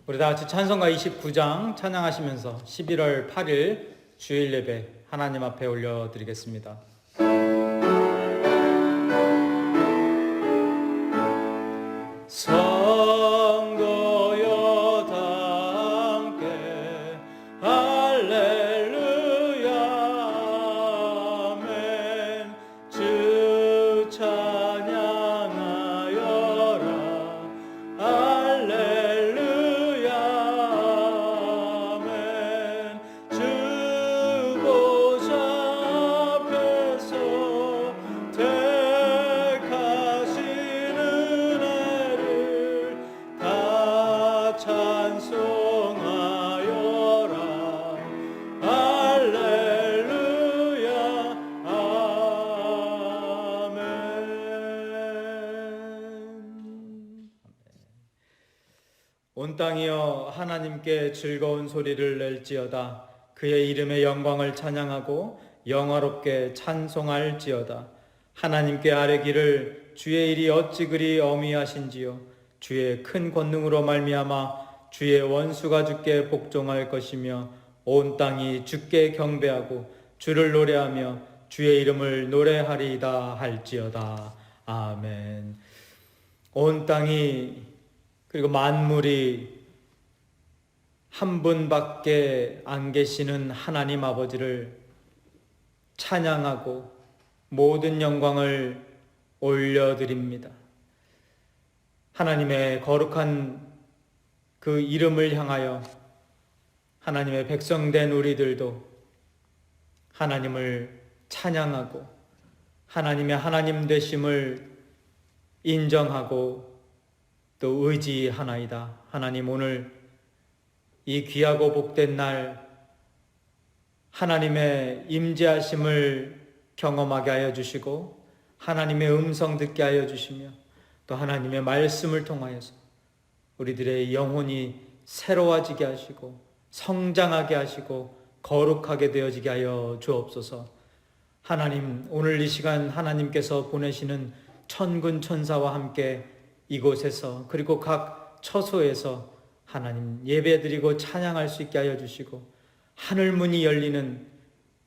우리 다 같이 찬송가 29장 찬양하시면서 11월 8일 주일 예배 하나님 앞에 올려드리겠습니다. 성도여 다 함께 할렐루야 아멘. 주 찬양하여라 할렐루야 아멘. 주 보좌 앞에서 택하신 은혜를 다 찬송하여라 할렐루야 아멘. 온 땅이여 하나님께 즐거운 소리를 낼지어다. 그의 이름의 영광을 찬양하고 영화롭게 찬송할지어다. 하나님께 아뢰기를 주의 일이 어찌 그리 어미하신지요. 주의 큰 권능으로 말미암아 주의 원수가 주께 복종할 것이며 온 땅이 주께 경배하고 주를 노래하며 주의 이름을 노래하리이다 할지어다. 아멘. 온 땅이 그리고 만물이 한 분밖에 안 계시는 하나님 아버지를 찬양하고 모든 영광을 올려드립니다. 하나님의 거룩한 그 이름을 향하여 하나님의 백성된 우리들도 하나님을 찬양하고 하나님의 하나님 되심을 인정하고 또 의지하나이다. 하나님, 오늘 이 귀하고 복된 날 하나님의 임재하심을 경험하게 하여 주시고 하나님의 음성 듣게 하여 주시며 또 하나님의 말씀을 통하여서 우리들의 영혼이 새로워지게 하시고 성장하게 하시고 거룩하게 되어지게 하여 주옵소서. 하나님, 오늘 이 시간 하나님께서 보내시는 천군 천사와 함께 이곳에서 그리고 각 처소에서 하나님 예배드리고 찬양할 수 있게 하여 주시고 하늘문이 열리는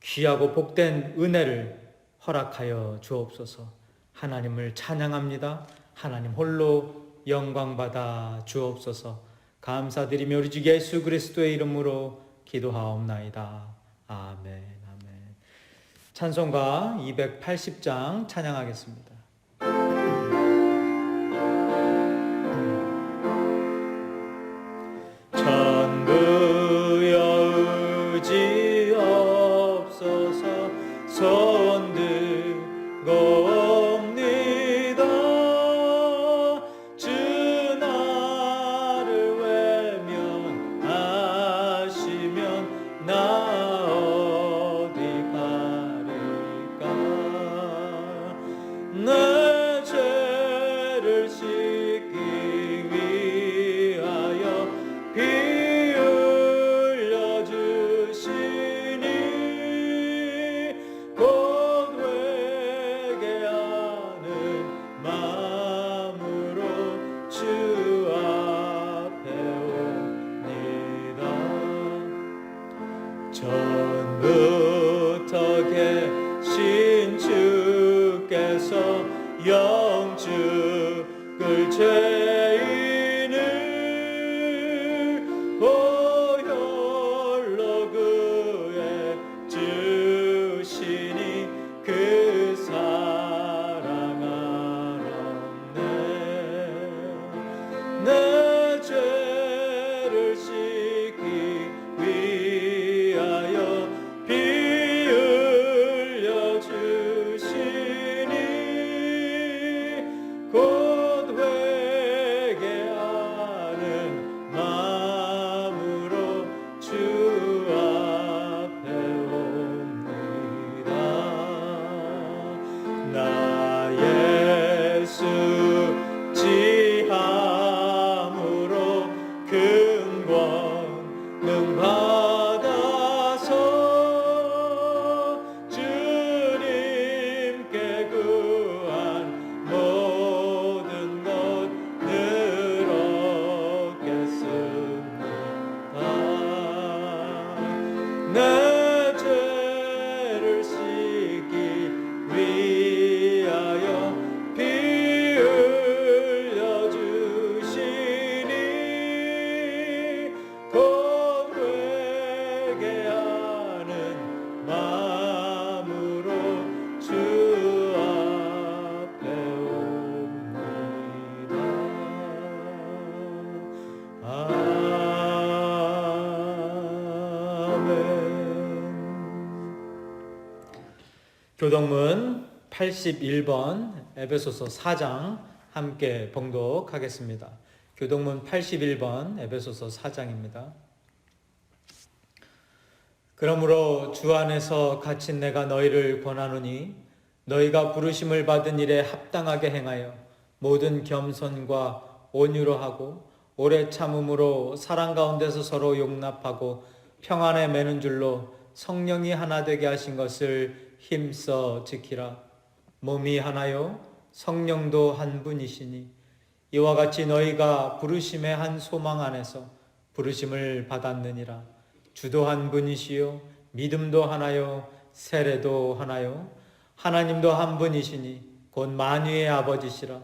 귀하고 복된 은혜를 허락하여 주옵소서. 하나님을 찬양합니다. 하나님 홀로 영광받아 주옵소서. 감사드리며 우리 주 예수 그리스도의 이름으로 기도하옵나이다. 아멘. 아멘. 찬송가 280장 찬양하겠습니다. 전부여 의지 없어서 손 들고 옵니다. 주 나를 외면하시면 나 어디 가릴까. 내 죄를 씻기 위하여 피 흘려 주시니 곧 회개하는 마음으로 주 앞에 옵니다. 전부터 계신 주께서 영축을 죄인을 보혈로 구해 주시니 그 사랑 아름네. 내 죄를 씻기 위하여 피 흘려 주시니 곧 회개하는 교동문 81번 에베소서 4장 함께 봉독하겠습니다. 교동문 81번 에베소서 4장입니다. 그러므로 주 안에서 갇힌 내가 너희를 권하노니 너희가 부르심을 받은 일에 합당하게 행하여 모든 겸손과 온유로 하고 오래 참음으로 사랑 가운데서 서로 용납하고 평안에 매는 줄로 성령이 하나 되게 하신 것을 힘써 지키라. 몸이 하나요 성령도 한 분이시니 이와 같이 너희가 부르심의 한 소망 안에서 부르심을 받았느니라. 주도 한 분이시요 믿음도 하나요 세례도 하나요 하나님도 한 분이시니 곧 만유의 아버지시라.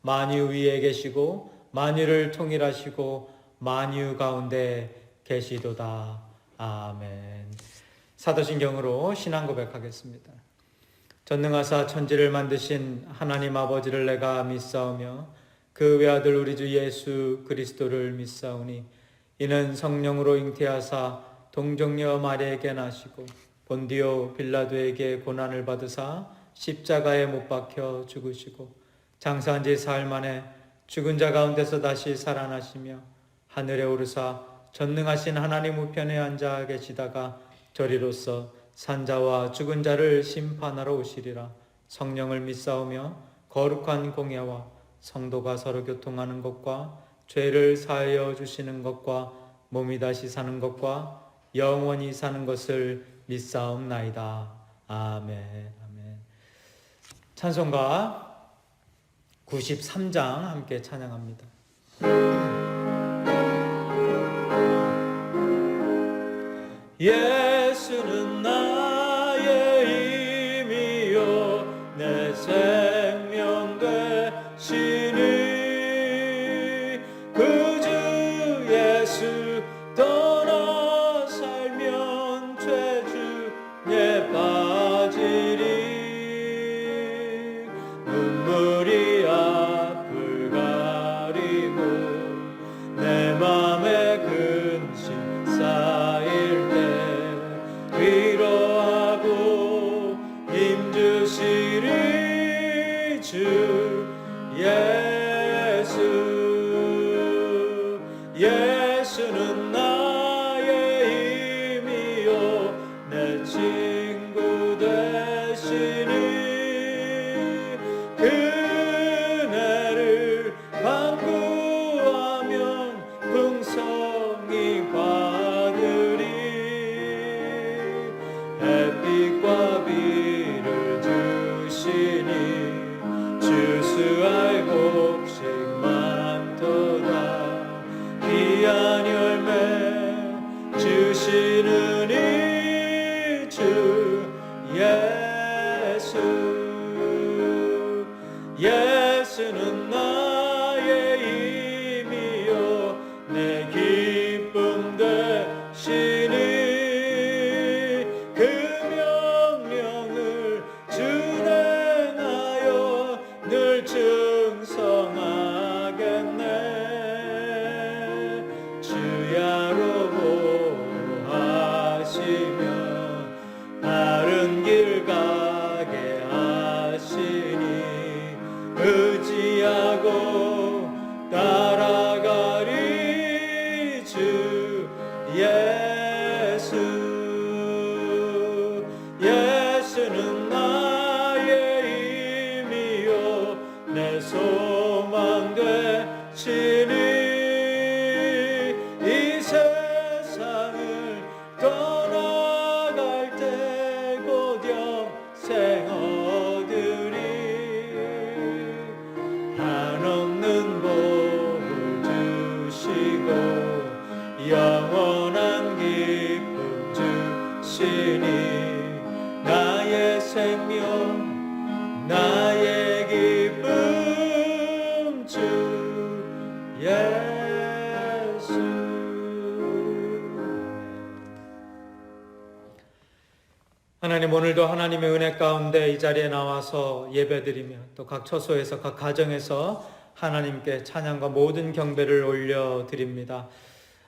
만유 위에 계시고 만유를 통일하시고 만유 가운데 계시도다. 아멘. 사도신경으로 신앙 고백하겠습니다. 전능하사 천지를 만드신 하나님 아버지를 내가 믿사오며 그 외아들 우리 주 예수 그리스도를 믿사오니 이는 성령으로 잉태하사 동정녀 마리아에게 나시고 본디오 빌라도에게 고난을 받으사 십자가에 못 박혀 죽으시고 장사한 지 사흘 만에 죽은 자 가운데서 다시 살아나시며 하늘에 오르사 전능하신 하나님 우편에 앉아 계시다가 저리로서 산자와 죽은 자를 심판하러 오시리라. 성령을 믿사오며 거룩한 공예와 성도가 서로 교통하는 것과 죄를 사하여 주시는 것과 몸이 다시 사는 것과 영원히 사는 것을 믿사옵나이다. 아멘. 아멘. 찬송가 93장 함께 찬양합니다. 예수는 나의 힘이요 내 생명 되시니 그 주 예수 떠나 살면 죄중에 빠지리. 눈물이 앞을 가리고 내 맘에 근심 쌓일 때 위로하고 힘주시리 주 예수. 예수는 나의 힘이요 내 친구 되시니 그네를 간구하면 풍성히 받으리. 햇빛과 비를 주시니 주수할 곡식 많도다. 귀한 열매 주시는 이 주 예수. 예수는 나의 힘이요 내 기쁨 되시니 그 명령을 준행하여 늘 충성하겠네. 주야로 보호하시며 바른 길 가게 하시니 의지하고 따라가리 주 예수. 예수는 나의 힘이요 내 소망 되시니 이 세상을 떠나갈 때 곧 영생 얻으리. 한없는 복을 주시고 영원한 기쁨 주시니 나의 생명 나의 기쁨 주 예수. 하나님, 오늘도 하나님의 은혜 가운데 이 자리에 나와서 예배드리며 또 각 처소에서 각 가정에서 하나님께 찬양과 모든 경배를 올려드립니다.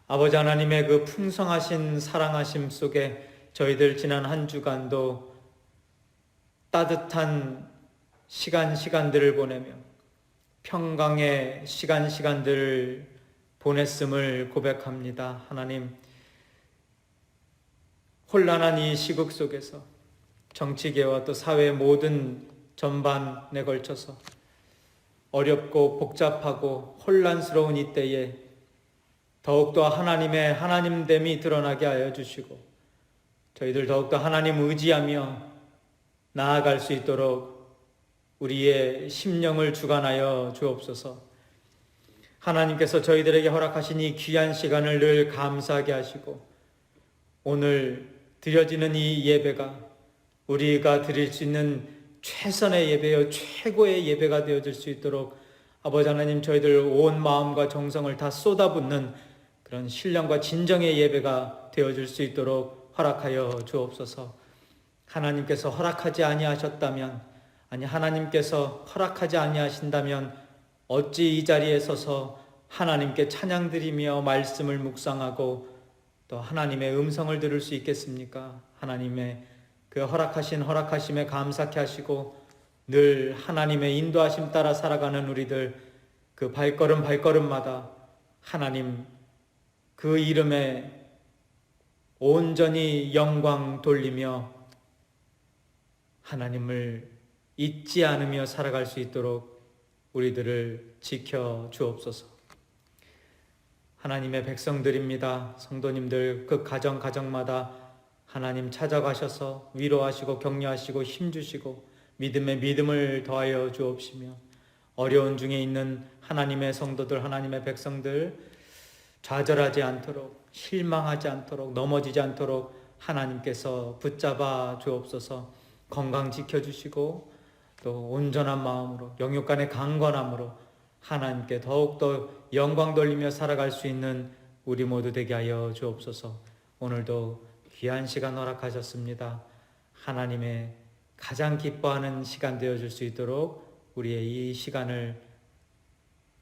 아버지 하나님의 그 풍성하신 사랑하심 속에 저희들 지난 한 주간도 따뜻한 시간들을 보내며 평강의 시간들을 보냈음을 고백합니다. 하나님, 혼란한 이 시국 속에서 정치계와 또 사회 모든 전반에 걸쳐서 어렵고 복잡하고 혼란스러운 이때에 더욱더 하나님의 하나님됨이 드러나게 하여 주시고 저희들 더욱더 하나님 의지하며 나아갈 수 있도록 우리의 심령을 주관하여 주옵소서. 하나님께서 저희들에게 허락하신 이 귀한 시간을 늘 감사하게 하시고 오늘 드려지는 이 예배가 우리가 드릴 수 있는 최선의 예배요 최고의 예배가 되어질 수 있도록 아버지 하나님, 저희들 온 마음과 정성을 다 쏟아붓는 그런 신령과 진정의 예배가 되어질 수 있도록 허락하여 주옵소서. 하나님께서 허락하지 아니하셨다면, 아니 하나님께서 허락하지 아니하신다면 어찌 이 자리에 서서 하나님께 찬양드리며 말씀을 묵상하고 또 하나님의 음성을 들을 수 있겠습니까? 하나님의 그 허락하심에 감사케 하시고 늘 하나님의 인도하심 따라 살아가는 우리들, 그 발걸음마다 하나님 그 이름에 온전히 영광 돌리며 하나님을 잊지 않으며 살아갈 수 있도록 우리들을 지켜 주옵소서. 하나님의 백성들입니다. 성도님들 그 가정마다 하나님 찾아가셔서 위로하시고 격려하시고 힘주시고 믿음에 믿음을 더하여 주옵시며 어려운 중에 있는 하나님의 성도들, 하나님의 백성들 좌절하지 않도록, 실망하지 않도록, 넘어지지 않도록 하나님께서 붙잡아 주옵소서. 건강 지켜주시고 또 온전한 마음으로, 영육간의 강건함으로 하나님께 더욱더 영광 돌리며 살아갈 수 있는 우리 모두 되게 하여 주옵소서. 오늘도 귀한 시간 허락하셨습니다. 하나님의 가장 기뻐하는 시간 되어줄 수 있도록 우리의 이 시간을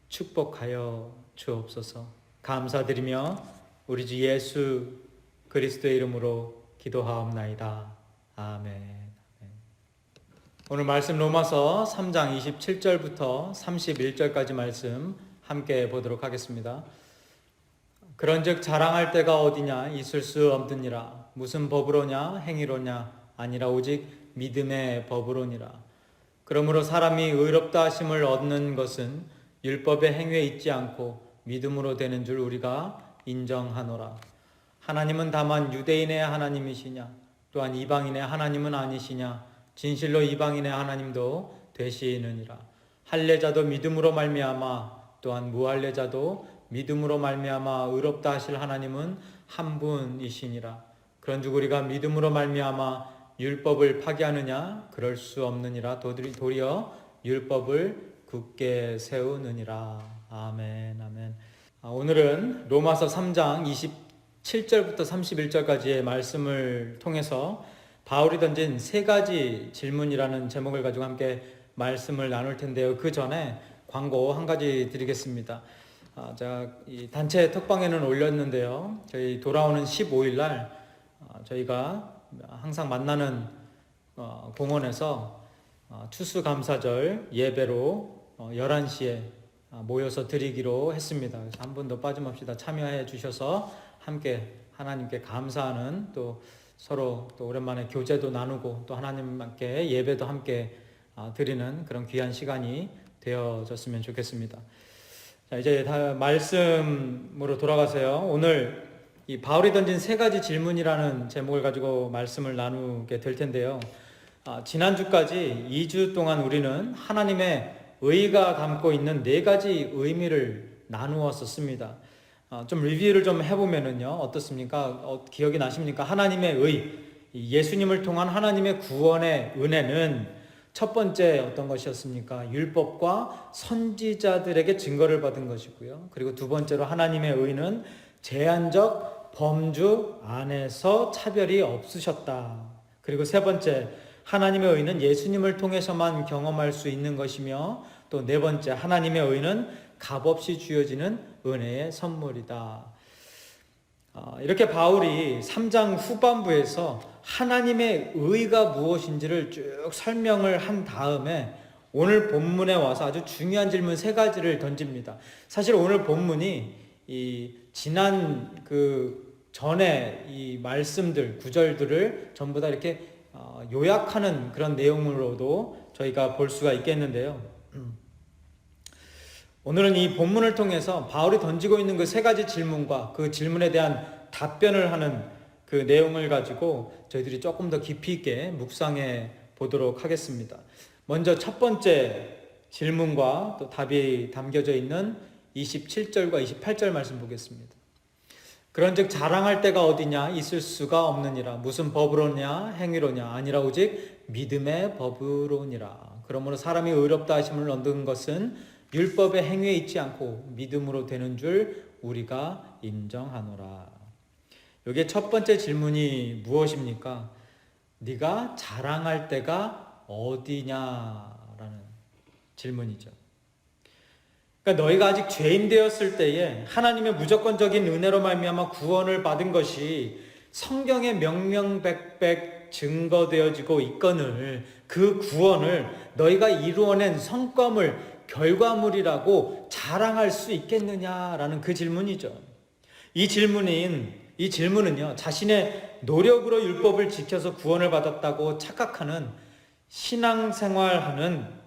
축복하여 주옵소서. 감사드리며 우리 주 예수 그리스도의 이름으로 기도하옵나이다. 아멘. 오늘 말씀 로마서 3장 27절부터 31절까지 말씀 함께 보도록 하겠습니다. 그런즉 자랑할 때가 어디냐? 있을 수 없느니라. 무슨 법으로냐? 행위로냐? 아니라 오직 믿음의 법으로니라. 그러므로 사람이 의롭다 하심을 얻는 것은 율법의 행위에 있지 않고 믿음으로 되는 줄 우리가 인정하노라. 하나님은 다만 유대인의 하나님이시냐? 또한 이방인의 하나님은 아니시냐? 진실로 이방인의 하나님도 되시느니라. 할례자도 믿음으로 말미암아 또한 무할례자도 믿음으로 말미암아 의롭다 하실 하나님은 한 분이시니라. 그런즉 우리가 믿음으로 말미암아 율법을 파기하느냐? 그럴 수 없느니라. 도리어 율법을 굳게 세우느니라. 아멘. 아멘. 오늘은 로마서 3장 27절부터 31절까지의 말씀을 통해서 바울이 던진 세 가지 질문이라는 제목을 가지고 함께 말씀을 나눌 텐데요. 그 전에 광고 한 가지 드리겠습니다. 제가 이 단체 톡방에는 올렸는데요. 저희 돌아오는 15일 날 저희가 항상 만나는 공원에서 추수감사절 예배로 11시에 모여서 드리기로 했습니다. 그래서 한 분도 빠짐없이 다 참여해 주셔서 함께 하나님께 감사하는, 또 서로 또 오랜만에 교제도 나누고 또 하나님께 예배도 함께 드리는 그런 귀한 시간이 되어졌으면 좋겠습니다. 자, 이제 다 말씀으로 돌아가세요. 오늘 이 바울이 던진 세 가지 질문이라는 제목을 가지고 말씀을 나누게 될 텐데요. 지난주까지 2주 동안 우리는 하나님의 의가 담고 있는 네 가지 의미를 나누었었습니다. 좀 리뷰를 좀 해보면은요, 어떻습니까? 기억이 나십니까? 하나님의 의, 예수님을 통한 하나님의 구원의 은혜는 첫 번째 어떤 것이었습니까? 율법과 선지자들에게 증거를 받은 것이고요. 그리고 두 번째로 하나님의 의는 제한적 범주 안에서 차별이 없으셨다. 그리고 세 번째, 하나님의 의는 예수님을 통해서만 경험할 수 있는 것이며, 또 네 번째, 하나님의 의는 값없이 주어지는 은혜의 선물이다. 이렇게 바울이 3장 후반부에서 하나님의 의가 무엇인지를 쭉 설명을 한 다음에 오늘 본문에 와서 아주 중요한 질문 3가지를 던집니다. 사실 오늘 본문이 이 지난 전에 이 말씀들, 구절들을 전부 다 이렇게 요약하는 그런 내용으로도 저희가 볼 수가 있겠는데요. 오늘은 이 본문을 통해서 바울이 던지고 있는 그 3가지 질문과 그 질문에 대한 답변을 하는 그 내용을 가지고 저희들이 조금 더 깊이 있게 묵상해 보도록 하겠습니다. 먼저 첫 번째 질문과 또 답이 담겨져 있는 27절과 28절 말씀 보겠습니다. 그런즉 자랑할 때가 어디냐? 있을 수가 없느니라. 무슨 법으로냐? 행위로냐? 아니라 오직 믿음의 법으로니라. 그러므로 사람이 의롭다 하심을 얻은 것은 율법의 행위에 있지 않고 믿음으로 되는 줄 우리가 인정하노라. 여기에 첫 번째 질문이 무엇입니까? 네가 자랑할 때가 어디냐라는 질문이죠. 그러니까 너희가 아직 죄인 되었을 때에 하나님의 무조건적인 은혜로 말미암아 구원을 받은 것이 성경에 명명백백 증거되어지고 있거늘 그 구원을 너희가 이루어낸 성과물, 결과물이라고 자랑할 수 있겠느냐라는 그 질문이죠. 이 질문은요, 자신의 노력으로 율법을 지켜서 구원을 받았다고 착각하는 신앙생활하는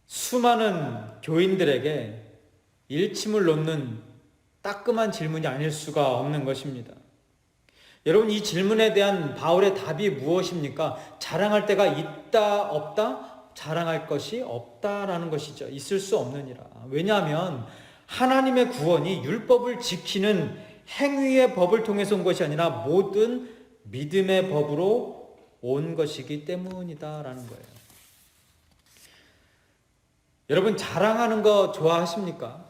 수많은 교인들에게 일침을 놓는 따끔한 질문이 아닐 수가 없는 것입니다. 여러분, 이 질문에 대한 바울의 답이 무엇입니까? 자랑할 때가 있다, 없다? 자랑할 것이 없다라는 것이죠. 있을 수 없느니라. 왜냐하면 하나님의 구원이 율법을 지키는 행위의 법을 통해서 온 것이 아니라 모든 믿음의 법으로 온 것이기 때문이다라는 거예요. 여러분, 자랑하는 거 좋아하십니까?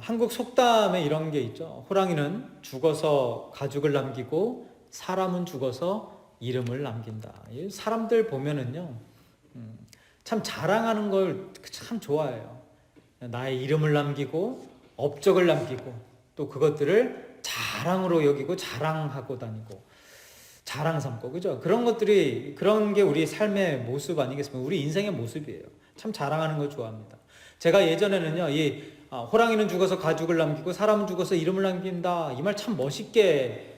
한국 속담에 이런 게 있죠. 호랑이는 죽어서 가죽을 남기고 사람은 죽어서 이름을 남긴다. 사람들 보면은요, 참 자랑하는 걸 참 좋아해요. 나의 이름을 남기고 업적을 남기고 또 그것들을 자랑으로 여기고 자랑하고 다니고 자랑 삼고, 그죠? 그런 게 우리 삶의 모습 아니겠습니까? 우리 인생의 모습이에요. 참 자랑하는 걸 좋아합니다. 제가 예전에는요, 호랑이는 죽어서 가죽을 남기고 사람은 죽어서 이름을 남긴다. 이 말 참 멋있게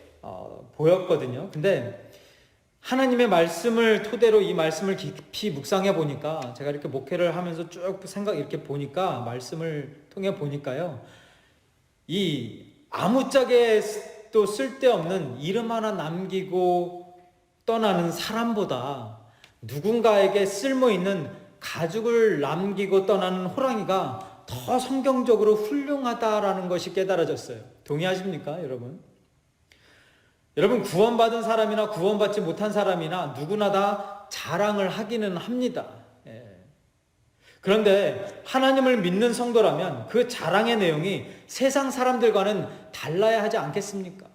보였거든요. 근데 하나님의 말씀을 토대로 이 말씀을 깊이 묵상해 보니까, 제가 이렇게 목회를 하면서 쭉 이렇게 보니까, 말씀을 통해 보니까요, 이 아무짝에 또 쓸데없는 이름 하나 남기고 떠나는 사람보다 누군가에게 쓸모있는 가죽을 남기고 떠나는 호랑이가 더 성경적으로 훌륭하다라는 것이 깨달아졌어요. 동의하십니까, 여러분? 여러분, 구원받은 사람이나 구원받지 못한 사람이나 누구나 다 자랑을 하기는 합니다. 그런데 하나님을 믿는 성도라면 그 자랑의 내용이 세상 사람들과는 달라야 하지 않겠습니까?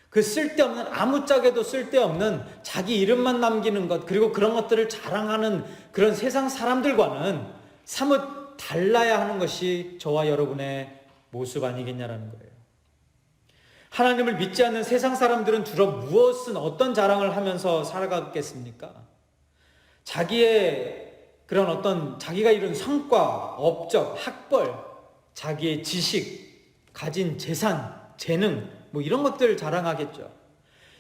그 쓸데없는, 아무짝에도 쓸데없는 자기 이름만 남기는 것, 그리고 그런 것들을 자랑하는 그런 세상 사람들과는 사뭇 달라야 하는 것이 저와 여러분의 모습 아니겠냐라는 거예요. 하나님을 믿지 않는 세상 사람들은 주로 어떤 자랑을 하면서 살아가겠습니까? 자기의 자기가 이룬 성과, 업적, 학벌, 자기의 지식, 가진 재산, 재능, 이런 것들을 자랑하겠죠.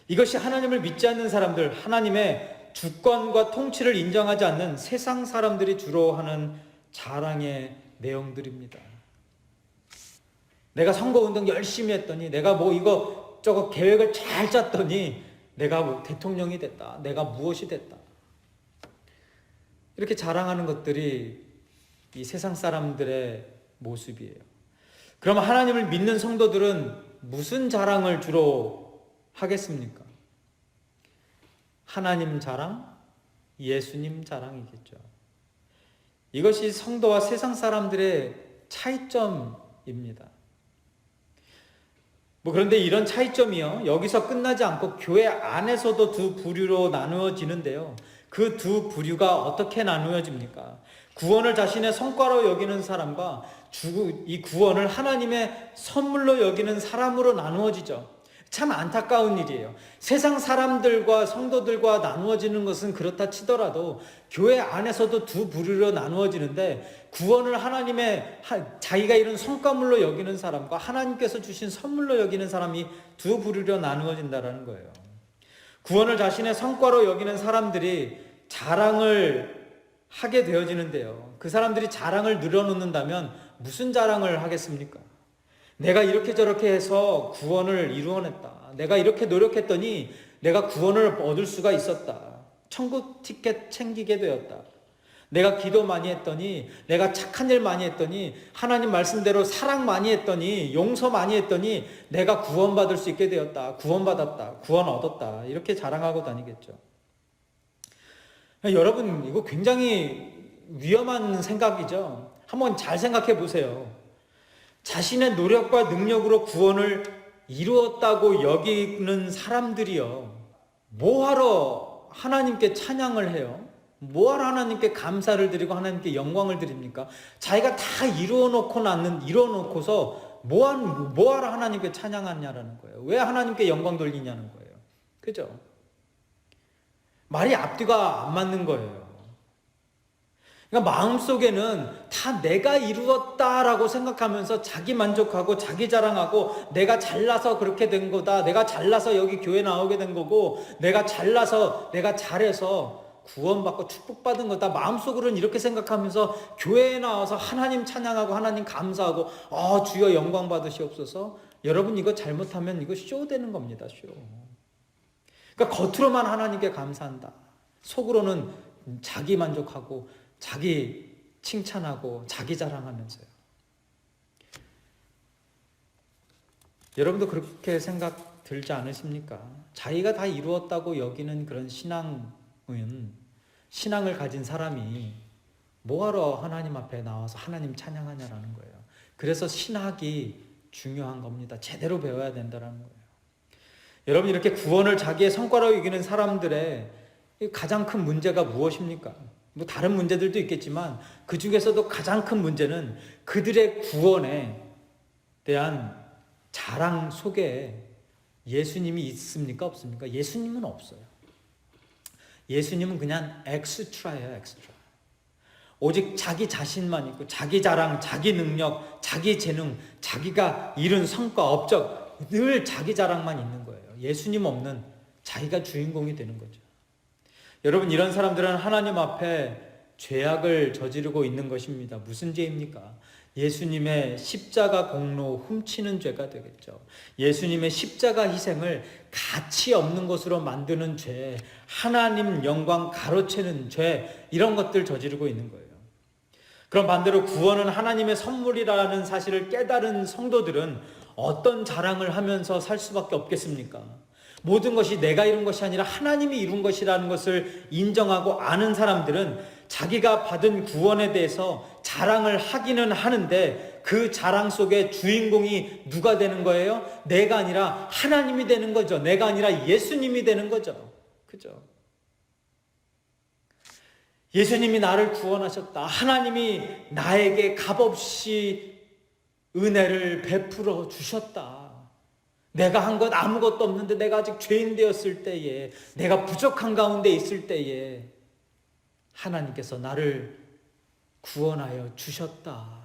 이것이 하나님을 믿지 않는 사람들, 하나님의 주권과 통치를 인정하지 않는 세상 사람들이 주로 하는 자랑의 내용들입니다. 내가 선거운동 열심히 했더니, 내가 이거 계획을 잘 짰더니 내가 대통령이 됐다, 내가 무엇이 됐다, 이렇게 자랑하는 것들이 이 세상 사람들의 모습이에요. 그러면 하나님을 믿는 성도들은 무슨 자랑을 주로 하겠습니까? 하나님 자랑, 예수님 자랑이겠죠. 이것이 성도와 세상 사람들의 차이점입니다. 그런데 이런 차이점이요, 여기서 끝나지 않고 교회 안에서도 두 부류로 나누어지는데요. 그 두 부류가 어떻게 나누어집니까? 구원을 자신의 성과로 여기는 사람과 이 구원을 하나님의 선물로 여기는 사람으로 나누어지죠. 참 안타까운 일이에요. 세상 사람들과 성도들과 나누어지는 것은 그렇다 치더라도 교회 안에서도 두 부류로 나누어지는데, 구원을 하나님의 자기가 이룬 성과물로 여기는 사람과 하나님께서 주신 선물로 여기는 사람이 두 부류로 나누어진다는 거예요. 구원을 자신의 성과로 여기는 사람들이 자랑을 하게 되어지는데요. 그 사람들이 자랑을 늘어놓는다면 무슨 자랑을 하겠습니까? 내가 이렇게 저렇게 해서 구원을 이루어냈다. 내가 이렇게 노력했더니 내가 구원을 얻을 수가 있었다. 천국 티켓 챙기게 되었다. 내가 기도 많이 했더니, 내가 착한 일 많이 했더니, 하나님 말씀대로 사랑 많이 했더니, 용서 많이 했더니 내가 구원받을 수 있게 되었다. 구원받았다. 구원 얻었다. 이렇게 자랑하고 다니겠죠. 여러분, 이거 굉장히 위험한 생각이죠. 한번 잘 생각해 보세요. 자신의 노력과 능력으로 구원을 이루었다고 여기는 사람들이요, 뭐하러 하나님께 찬양을 해요? 뭐하러 하나님께 감사를 드리고 하나님께 영광을 드립니까? 자기가 다 이루어놓고서 뭐하러 하나님께 찬양하냐라는 거예요. 왜 하나님께 영광 돌리냐는 거예요. 그죠? 말이 앞뒤가 안 맞는 거예요. 그러니까 마음속에는 다 내가 이루었다라고 생각하면서 자기 만족하고 자기 자랑하고, 내가 잘나서 그렇게 된 거다. 내가 잘나서 여기 교회 나오게 된 거고, 내가 잘나서 내가 잘해서 구원받고 축복받은 거다. 마음속으로는 이렇게 생각하면서 교회에 나와서 하나님 찬양하고 하나님 감사하고 주여 영광 받으시옵소서. 여러분, 이거 잘못하면 이거 쇼 되는 겁니다. 쇼. 그러니까 겉으로만 하나님께 감사한다. 속으로는 자기 만족하고 자기 칭찬하고 자기 자랑하면서요. 여러분도 그렇게 생각 들지 않으십니까? 자기가 다 이루었다고 여기는 그런 신앙을 가진 사람이 뭐하러 하나님 앞에 나와서 하나님 찬양하냐라는 거예요. 그래서 신학이 중요한 겁니다. 제대로 배워야 된다는 거예요. 여러분, 이렇게 구원을 자기의 성과로 여기는 사람들의 가장 큰 문제가 무엇입니까? 뭐 다른 문제들도 있겠지만 그 중에서도 가장 큰 문제는 그들의 구원에 대한 자랑 속에 예수님이 있습니까? 없습니까? 예수님은 없어요. 예수님은 그냥 엑스트라예요, 엑스트라. 오직 자기 자신만 있고 자기 자랑, 자기 능력, 자기 재능, 자기가 이룬 성과, 업적, 늘 자기 자랑만 있는 거예요. 예수님 없는 자기가 주인공이 되는 거죠. 여러분, 이런 사람들은 하나님 앞에 죄악을 저지르고 있는 것입니다. 무슨 죄입니까? 예수님의 십자가 공로 훔치는 죄가 되겠죠. 예수님의 십자가 희생을 가치 없는 것으로 만드는 죄, 하나님 영광 가로채는 죄, 이런 것들 저지르고 있는 거예요. 그럼 반대로 구원은 하나님의 선물이라는 사실을 깨달은 성도들은 어떤 자랑을 하면서 살 수밖에 없겠습니까? 모든 것이 내가 이룬 것이 아니라 하나님이 이룬 것이라는 것을 인정하고 아는 사람들은 자기가 받은 구원에 대해서 자랑을 하기는 하는데, 그 자랑 속에 주인공이 누가 되는 거예요? 내가 아니라 하나님이 되는 거죠. 내가 아니라 예수님이 되는 거죠. 그죠? 예수님이 나를 구원하셨다. 하나님이 나에게 값없이 은혜를 베풀어 주셨다. 내가 한 것 아무것도 없는데, 내가 아직 죄인 되었을 때에, 내가 부족한 가운데 있을 때에 하나님께서 나를 구원하여 주셨다.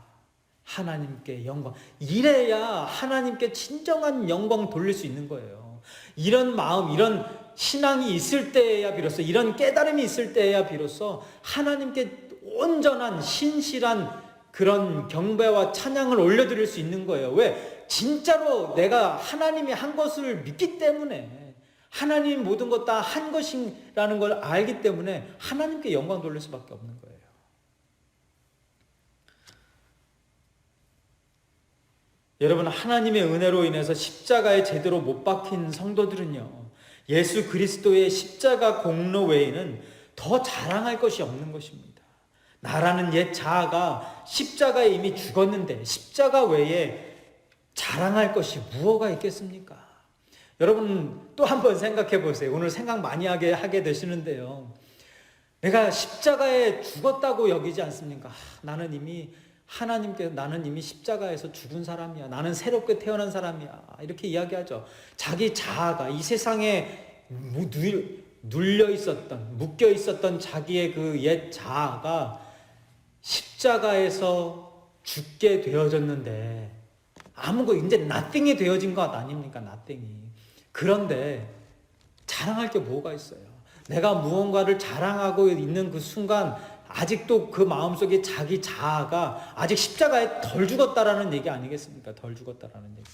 하나님께 영광. 이래야 하나님께 진정한 영광 돌릴 수 있는 거예요. 이런 마음, 이런 신앙이 있을 때야 비로소, 이런 깨달음이 있을 때야 비로소 하나님께 온전한 신실한 그런 경배와 찬양을 올려드릴 수 있는 거예요. 왜? 진짜로 내가 하나님이 한 것을 믿기 때문에, 하나님이 모든 것 다 한 것이라는 걸 알기 때문에 하나님께 영광 돌릴 수밖에 없는 거예요. 여러분, 하나님의 은혜로 인해서 십자가에 제대로 못 박힌 성도들은요, 예수 그리스도의 십자가 공로 외에는 더 자랑할 것이 없는 것입니다. 나라는 옛 자아가 십자가에 이미 죽었는데 십자가 외에 자랑할 것이 무엇가 있겠습니까? 여러분, 또 한 번 생각해 보세요. 오늘 생각 많이 하게 되시는데요. 내가 십자가에 죽었다고 여기지 않습니까? 나는 이미 하나님께서 나는 이미 십자가에서 죽은 사람이야. 나는 새롭게 태어난 사람이야. 이렇게 이야기하죠. 자기 자아가 이 세상에 눌려 있었던, 묶여 있었던 자기의 그 옛 자아가 십자가에서 죽게 되어졌는데 이제 nothing이 되어진 것 아닙니까? nothing이. 그런데 자랑할 게 뭐가 있어요? 내가 무언가를 자랑하고 있는 그 순간 아직도 그 마음속에 자기 자아가 아직 십자가에 덜 죽었다라는 얘기 아니겠습니까? 덜 죽었다라는 얘기.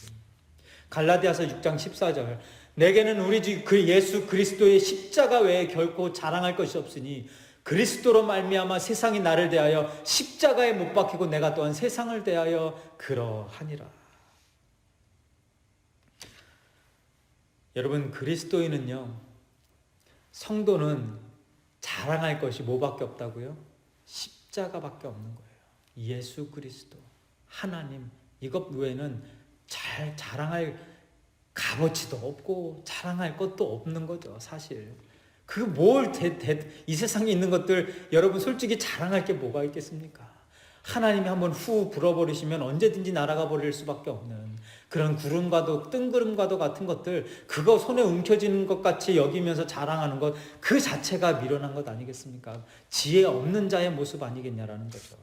갈라디아서 6장 14절. 내게는 우리 주 그 예수 그리스도의 십자가 외에 결코 자랑할 것이 없으니 그리스도로 말미암아 세상이 나를 대하여 십자가에 못 박히고 내가 또한 세상을 대하여 그러하니라. 여러분, 그리스도인은요, 성도는 자랑할 것이 뭐밖에 없다고요? 십자가밖에 없는 거예요. 예수 그리스도, 하나님, 이것 외에는 잘 자랑할 값어치도 없고 자랑할 것도 없는 거죠, 사실. 이 세상에 있는 것들 여러분 솔직히 자랑할 게 뭐가 있겠습니까? 하나님이 한번 후 불어버리시면 언제든지 날아가 버릴 수밖에 없는 그런 구름과도 뜬구름과도 같은 것들, 그거 손에 움켜쥐는 것 같이 여기면서 자랑하는 것, 그 자체가 미련한 것 아니겠습니까? 지혜 없는 자의 모습 아니겠냐라는 거죠.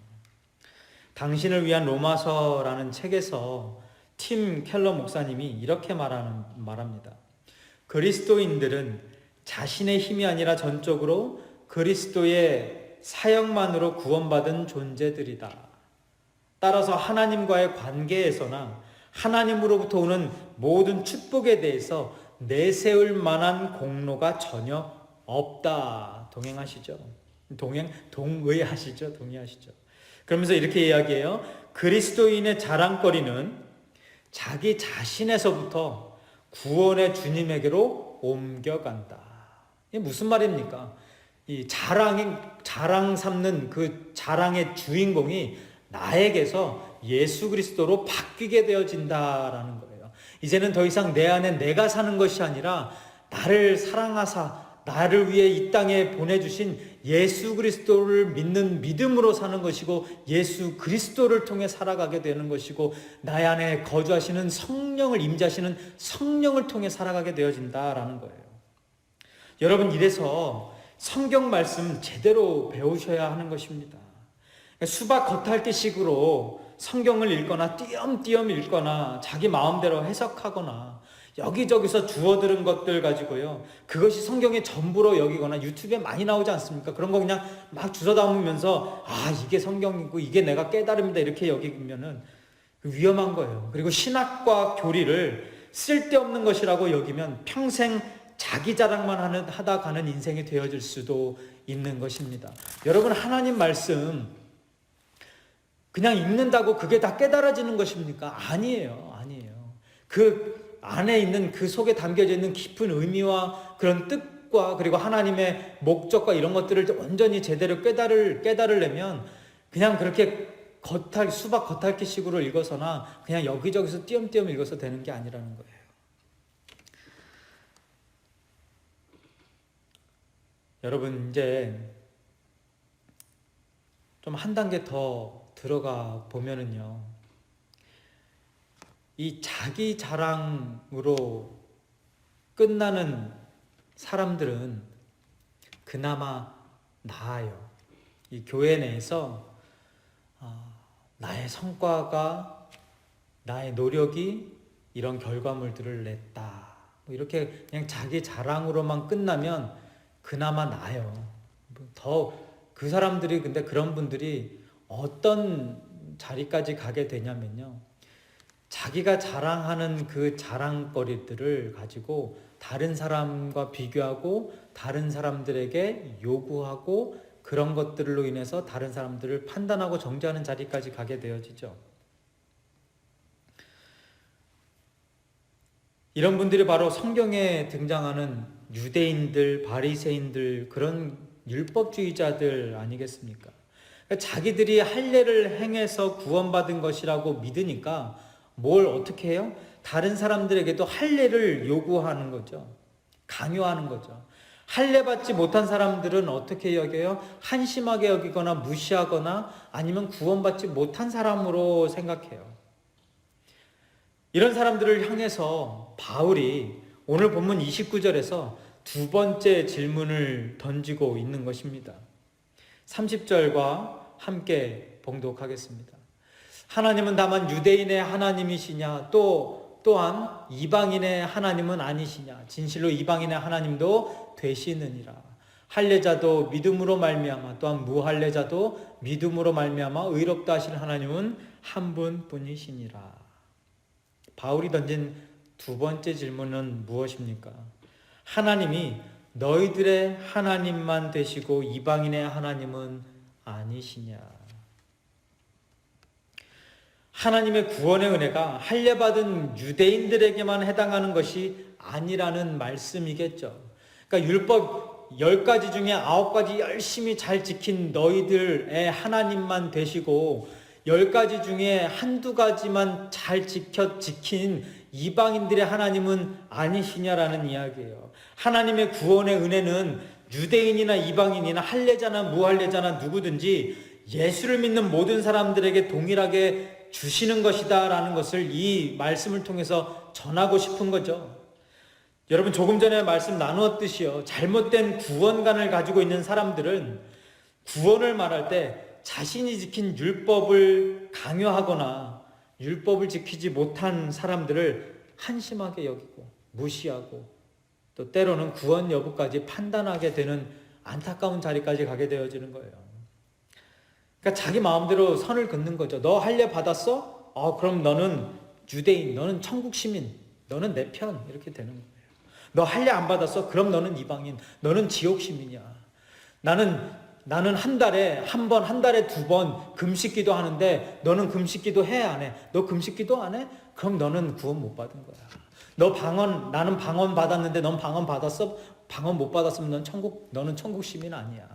당신을 위한 로마서라는 책에서 팀 켈러 목사님이 이렇게 말합니다. 그리스도인들은 자신의 힘이 아니라 전적으로 그리스도의 사역만으로 구원받은 존재들이다. 따라서 하나님과의 관계에서나 하나님으로부터 오는 모든 축복에 대해서 내세울 만한 공로가 전혀 없다. 동의하시죠? 그러면서 이렇게 이야기해요. 그리스도인의 자랑거리는 자기 자신에서부터 구원의 주님에게로 옮겨간다. 이게 무슨 말입니까? 이 자랑 삼는 그 자랑의 주인공이 나에게서 예수 그리스도로 바뀌게 되어진다라는 거예요. 이제는 더 이상 내 안에 내가 사는 것이 아니라 나를 사랑하사 나를 위해 이 땅에 보내주신 예수 그리스도를 믿는 믿음으로 사는 것이고 예수 그리스도를 통해 살아가게 되는 것이고 나의 안에 거주하시는 성령을 임재하시는 성령을 통해 살아가게 되어진다라는 거예요. 여러분, 이래서 성경 말씀 제대로 배우셔야 하는 것입니다. 수박 겉핥기식으로 성경을 읽거나 띄엄띄엄 읽거나 자기 마음대로 해석하거나 여기저기서 주워들은 것들 가지고요, 그것이 성경의 전부로 여기거나 유튜브에 많이 나오지 않습니까? 그런 거 그냥 막 주워 담으면서 이게 성경이고 이게 내가 깨달음이다 이렇게 여기면은 위험한 거예요. 그리고 신학과 교리를 쓸데없는 것이라고 여기면 평생 자기 자랑만 하다 가는 인생이 되어질 수도 있는 것입니다. 여러분, 하나님 말씀 그냥 읽는다고 그게 다 깨달아지는 것입니까? 아니에요. 그 안에 있는 그 속에 담겨져 있는 깊은 의미와 그런 뜻과 그리고 하나님의 목적과 이런 것들을 온전히 제대로 깨달으려면 그냥 그렇게 수박 겉핥기식으로 읽어서나 그냥 여기저기서 띄엄띄엄 읽어서 되는 게 아니라는 거예요. 여러분, 이제 좀 한 단계 더 들어가 보면은요, 이 자기 자랑으로 끝나는 사람들은 그나마 나아요. 이 교회 내에서 나의 성과가, 나의 노력이 이런 결과물들을 냈다, 이렇게 그냥 자기 자랑으로만 끝나면 그나마 나아요. 그 사람들이, 근데 그런 분들이 어떤 자리까지 가게 되냐면요, 자기가 자랑하는 그 자랑거리들을 가지고 다른 사람과 비교하고 다른 사람들에게 요구하고 그런 것들로 인해서 다른 사람들을 판단하고 정죄하는 자리까지 가게 되어지죠. 이런 분들이 바로 성경에 등장하는 유대인들, 바리새인들, 그런 율법주의자들 아니겠습니까? 자기들이 할례를 행해서 구원받은 것이라고 믿으니까 뭘 어떻게 해요? 다른 사람들에게도 할례를 요구하는 거죠. 강요하는 거죠. 할례받지 못한 사람들은 어떻게 여겨요? 한심하게 여기거나 무시하거나 아니면 구원받지 못한 사람으로 생각해요. 이런 사람들을 향해서 바울이 오늘 본문 29절에서 두 번째 질문을 던지고 있는 것입니다. 30절과 함께 봉독하겠습니다. 하나님은 다만 유대인의 하나님이시냐? 또한 이방인의 하나님은 아니시냐? 진실로 이방인의 하나님도 되시느니라. 할례자도 믿음으로 말미암아 또한 무할례자도 믿음으로 말미암아 의롭다 하실 하나님은 한 분뿐이시니라. 바울이 던진 두 번째 질문은 무엇입니까? 하나님이 너희들의 하나님만 되시고 이방인의 하나님은 아니시냐? 하나님의 구원의 은혜가 할례받은 유대인들에게만 해당하는 것이 아니라는 말씀이겠죠. 그러니까 율법 10가지 중에 9가지 열심히 잘 지킨 너희들의 하나님만 되시고 10가지 중에 한두 가지만 잘 지킨 이방인들의 하나님은 아니시냐라는 이야기예요. 하나님의 구원의 은혜는 유대인이나 이방인이나 할례자나 무할례자나 누구든지 예수를 믿는 모든 사람들에게 동일하게 주시는 것이다 라는 것을 이 말씀을 통해서 전하고 싶은 거죠. 여러분, 조금 전에 말씀 나누었듯이요, 잘못된 구원관을 가지고 있는 사람들은 구원을 말할 때 자신이 지킨 율법을 강요하거나 율법을 지키지 못한 사람들을 한심하게 여기고 무시하고 또 때로는 구원 여부까지 판단하게 되는 안타까운 자리까지 가게 되어지는 거예요. 그러니까 자기 마음대로 선을 긋는 거죠. 너 할례 받았어? 그럼 너는 유대인, 너는 천국 시민, 너는 내 편, 이렇게 되는 거예요. 너 할례 안 받았어? 그럼 너는 이방인, 너는 지옥 시민이야. 나는 한 달에 한 번, 한 달에 2번 금식기도 하는데 너는 금식기도 해, 안 해? 너 금식기도 안 해? 그럼 너는 구원 못 받은 거야. 나는 방언 받았는데 넌 방언 받았어? 방언 못 받았으면 너는 천국 시민 아니야.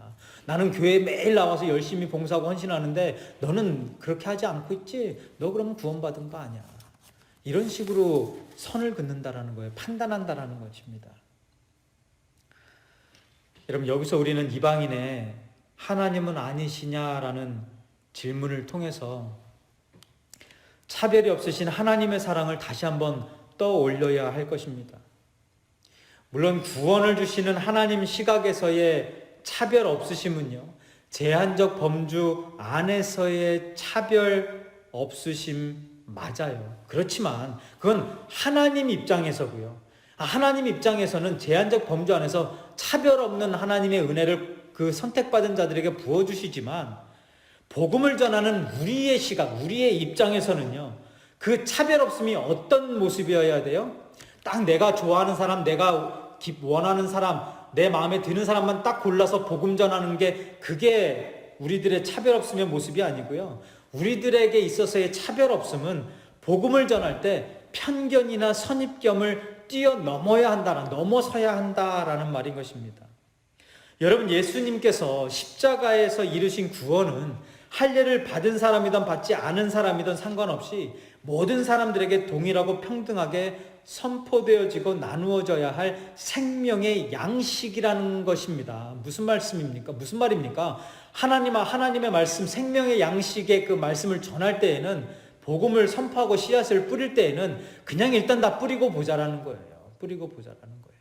나는 교회에 매일 나와서 열심히 봉사하고 헌신하는데 너는 그렇게 하지 않고 있지? 너 그러면 구원받은 거 아니야. 이런 식으로 선을 긋는다라는 거예요. 판단한다라는 것입니다. 여러분, 여기서 우리는 이방인의 하나님은 아니시냐라는 질문을 통해서 차별이 없으신 하나님의 사랑을 다시 한번 떠올려야 할 것입니다. 물론 구원을 주시는 하나님 시각에서의 차별 없으심은요, 제한적 범주 안에서의 차별 없으심 맞아요. 그렇지만 그건 하나님 입장에서고요. 하나님 입장에서는 제한적 범주 안에서 차별 없는 하나님의 은혜를 그 선택받은 자들에게 부어주시지만 복음을 전하는 우리의 시각, 우리의 입장에서는요, 그 차별 없음이 어떤 모습이어야 돼요? 딱 내가 좋아하는 사람, 내가 원하는 사람, 내 마음에 드는 사람만 딱 골라서 복음 전하는 게 그게 우리들의 차별 없음의 모습이 아니고요. 우리들에게 있어서의 차별 없음은 복음을 전할 때 편견이나 선입견을 뛰어넘어야 넘어서야 한다라는 말인 것입니다. 여러분, 예수님께서 십자가에서 이루신 구원은 할례를 받은 사람이든 받지 않은 사람이든 상관없이 모든 사람들에게 동일하고 평등하게 선포되어지고 나누어져야 할 생명의 양식이라는 것입니다. 무슨 말씀입니까? 무슨 말입니까? 하나님의 말씀, 생명의 양식의 그 말씀을 전할 때에는, 복음을 선포하고 씨앗을 뿌릴 때에는 그냥 일단 다 뿌리고 보자라는 거예요. 뿌리고 보자라는 거예요.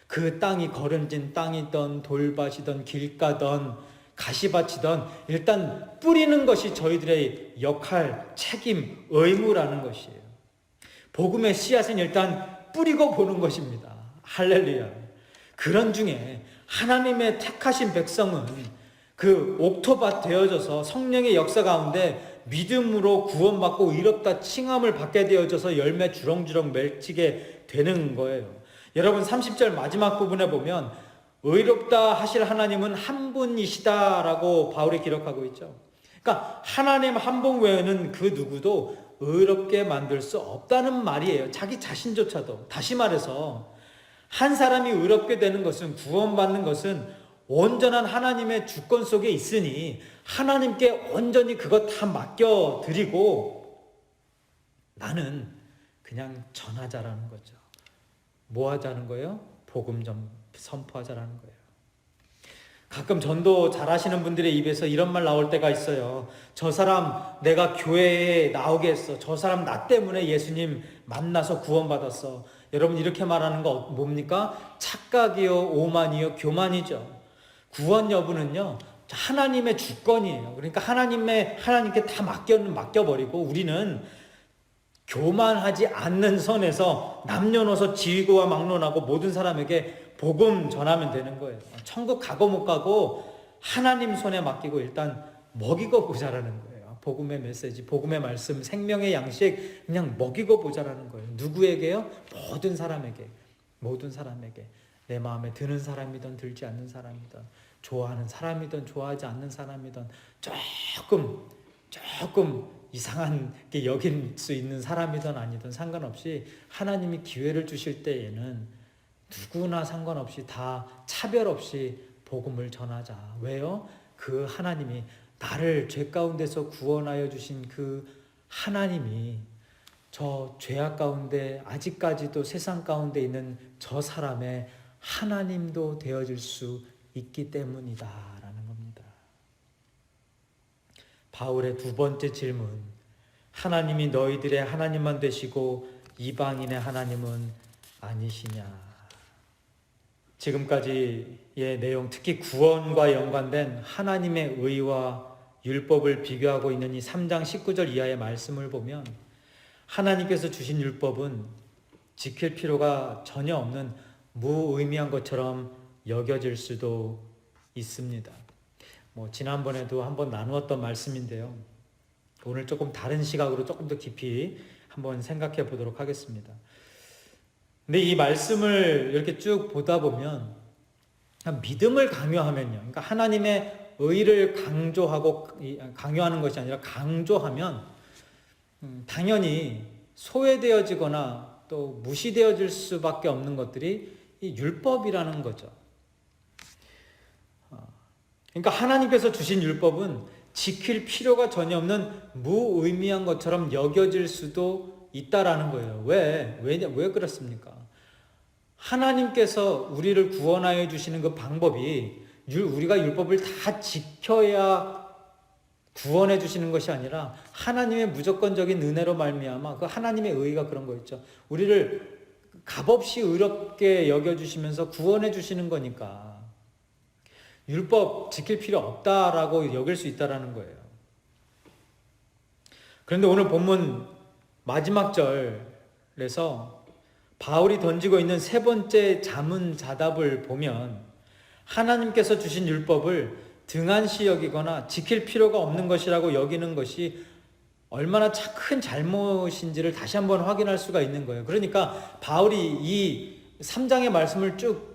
그 땅이 거름진 땅이든 돌밭이든 길가든 가시밭이든 일단 뿌리는 것이 저희들의 역할, 책임, 의무라는 것이에요. 복음의 씨앗은 일단 뿌리고 보는 것입니다. 할렐루야. 그런 중에 하나님의 택하신 백성은 그 옥토밭 되어져서 성령의 역사 가운데 믿음으로 구원받고 의롭다 칭함을 받게 되어져서 열매 주렁주렁 맺히게 되는 거예요. 여러분, 30절 마지막 부분에 보면 의롭다 하실 하나님은 한 분이시다라고 바울이 기록하고 있죠. 그러니까 하나님 한 분 외에는 그 누구도 의롭게 만들 수 없다는 말이에요. 자기 자신조차도. 다시 말해서 한 사람이 의롭게 되는 것은, 구원받는 것은 온전한 하나님의 주권 속에 있으니 하나님께 온전히 그것 다 맡겨드리고 나는 그냥 전하자라는 거죠. 뭐 하자는 거예요? 복음 선포하자라는 거예요. 가끔 전도 잘하시는 분들의 입에서 이런 말 나올 때가 있어요. 저 사람 내가 교회에 나오게 했어. 저 사람 나 때문에 예수님 만나서 구원받았어. 여러분 이렇게 말하는 거 뭡니까? 착각이요, 오만이요, 교만이죠. 구원 여부는요, 하나님의 주권이에요. 그러니까 하나님께 다 맡겨버리고 우리는 교만하지 않는 선에서 남녀노소 지위고와 막론하고 모든 사람에게 복음 전하면 되는 거예요. 천국 가고 못 가고 하나님 손에 맡기고 일단 먹이고 보자라는 거예요. 복음의 메시지, 복음의 말씀, 생명의 양식 그냥 먹이고 보자라는 거예요. 누구에게요? 모든 사람에게. 내 마음에 드는 사람이든 들지 않는 사람이든 좋아하는 사람이든 좋아하지 않는 사람이든 조금 이상하게 여길 수 있는 사람이든 아니든 상관없이 하나님이 기회를 주실 때에는 누구나 상관없이 다 차별 없이 복음을 전하자. 왜요? 그 하나님이 나를 죄 가운데서 구원하여 주신 그 하나님이 저 죄악 가운데 아직까지도 세상 가운데 있는 저 사람의 하나님도 되어줄 수 있기 때문이다라는 겁니다. 바울의 두 번째 질문, 하나님이 너희들의 하나님만 되시고 이방인의 하나님은 아니시냐? 지금까지의 내용, 특히 구원과 연관된 하나님의 의와 율법을 비교하고 있는 이 3장 19절 이하의 말씀을 보면 하나님께서 주신 율법은 지킬 필요가 전혀 없는 무의미한 것처럼 여겨질 수도 있습니다. 지난번에도 한번 나누었던 말씀인데요. 오늘 조금 다른 시각으로 조금 더 깊이 한번 생각해 보도록 하겠습니다. 근데 이 말씀을 이렇게 쭉 보다 보면 믿음을 강요하면요. 그러니까 하나님의 의를 강요하는 것이 아니라 강조하면 당연히 소외되어지거나 또 무시되어질 수밖에 없는 것들이 이 율법이라는 거죠. 그러니까 하나님께서 주신 율법은 지킬 필요가 전혀 없는 무의미한 것처럼 여겨질 수도 있다라는 거예요. 왜 그렇습니까? 하나님께서 우리를 구원하여 주시는 그 방법이 우리가 율법을 다 지켜야 구원해 주시는 것이 아니라 하나님의 무조건적인 은혜로 말미암아 그 하나님의 의가 그런 거 있죠. 우리를 값없이 의롭게 여겨주시면서 구원해 주시는 거니까 율법 지킬 필요 없다라고 여길 수 있다라는 거예요. 그런데 오늘 본문 마지막 절에서 바울이 던지고 있는 세 번째 자문자답을 보면 하나님께서 주신 율법을 등한시 여기거나 지킬 필요가 없는 것이라고 여기는 것이 얼마나 큰 잘못인지를 다시 한번 확인할 수가 있는 거예요. 그러니까 바울이 이 3장의 말씀을 쭉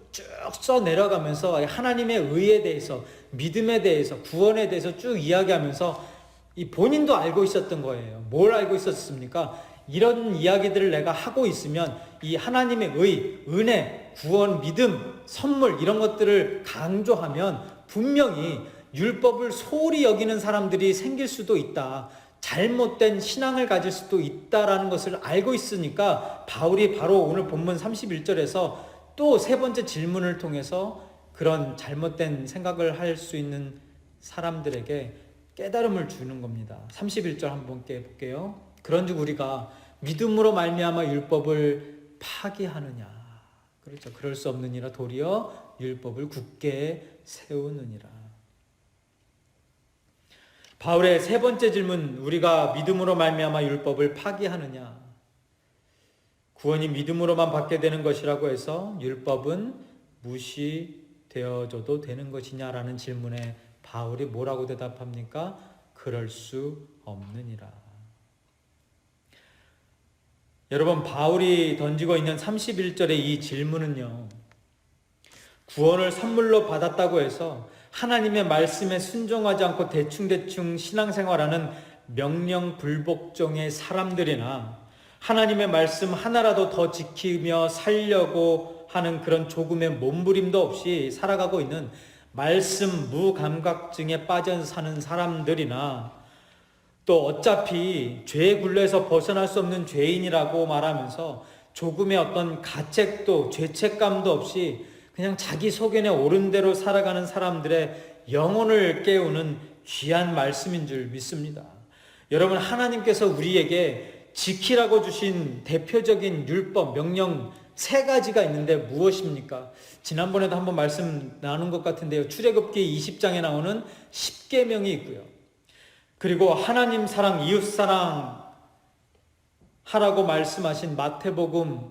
써 내려가면서 하나님의 의에 대해서, 믿음에 대해서, 구원에 대해서 쭉 이야기하면서 이 본인도 알고 있었던 거예요. 뭘 알고 있었습니까? 이런 이야기들을 내가 하고 있으면 이 하나님의 의, 은혜, 구원, 믿음, 선물 이런 것들을 강조하면 분명히 율법을 소홀히 여기는 사람들이 생길 수도 있다. 잘못된 신앙을 가질 수도 있다라는 것을 알고 있으니까 바울이 바로 오늘 본문 31절에서 또 세 번째 질문을 통해서 그런 잘못된 생각을 할 수 있는 사람들에게 깨달음을 주는 겁니다. 31절 한번 볼게요. 그런즉 우리가 믿음으로 말미암아 율법을 파기하느냐? 그렇죠. 그럴 수 없느니라 도리어 율법을 굳게 세우느니라. 바울의 세 번째 질문, 우리가 믿음으로 말미암아 율법을 파기하느냐? 구원이 믿음으로만 받게 되는 것이라고 해서 율법은 무시되어져도 되는 것이냐라는 질문에 바울이 뭐라고 대답합니까? 그럴 수 없느니라. 여러분, 바울이 던지고 있는 31절의 이 질문은요, 구원을 선물로 받았다고 해서 하나님의 말씀에 순종하지 않고 대충대충 신앙생활하는 명령불복종의 사람들이나 하나님의 말씀 하나라도 더 지키며 살려고 하는 그런 조금의 몸부림도 없이 살아가고 있는 말씀 무감각증에 빠져 사는 사람들이나 또 어차피 죄의 굴레에서 벗어날 수 없는 죄인이라고 말하면서 조금의 어떤 가책도 죄책감도 없이 그냥 자기 소견에 옳은 대로 살아가는 사람들의 영혼을 깨우는 귀한 말씀인 줄 믿습니다. 여러분, 하나님께서 우리에게 지키라고 주신 대표적인 율법, 명령 3가지가 있는데 무엇입니까? 지난번에도 한번 말씀 나눈 것 같은데요. 출애굽기 20장에 나오는 10계명이 있고요. 그리고 하나님 사랑, 이웃 사랑 하라고 말씀하신 마태복음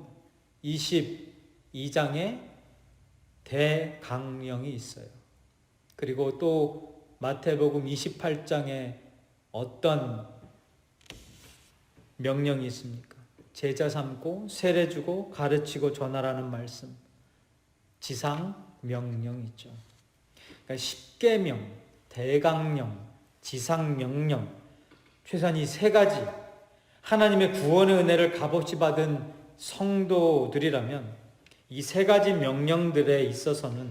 22장에 대강령이 있어요. 그리고 또 마태복음 28장에 어떤 명령이 있습니까? 제자 삼고 세례 주고 가르치고 전하라는 말씀, 지상 명령이 있죠. 그러니까 10계명, 대강령, 지상 명령, 최소한 이 3가지 하나님의 구원의 은혜를 값없이 받은 성도들이라면 이 3가지 명령들에 있어서는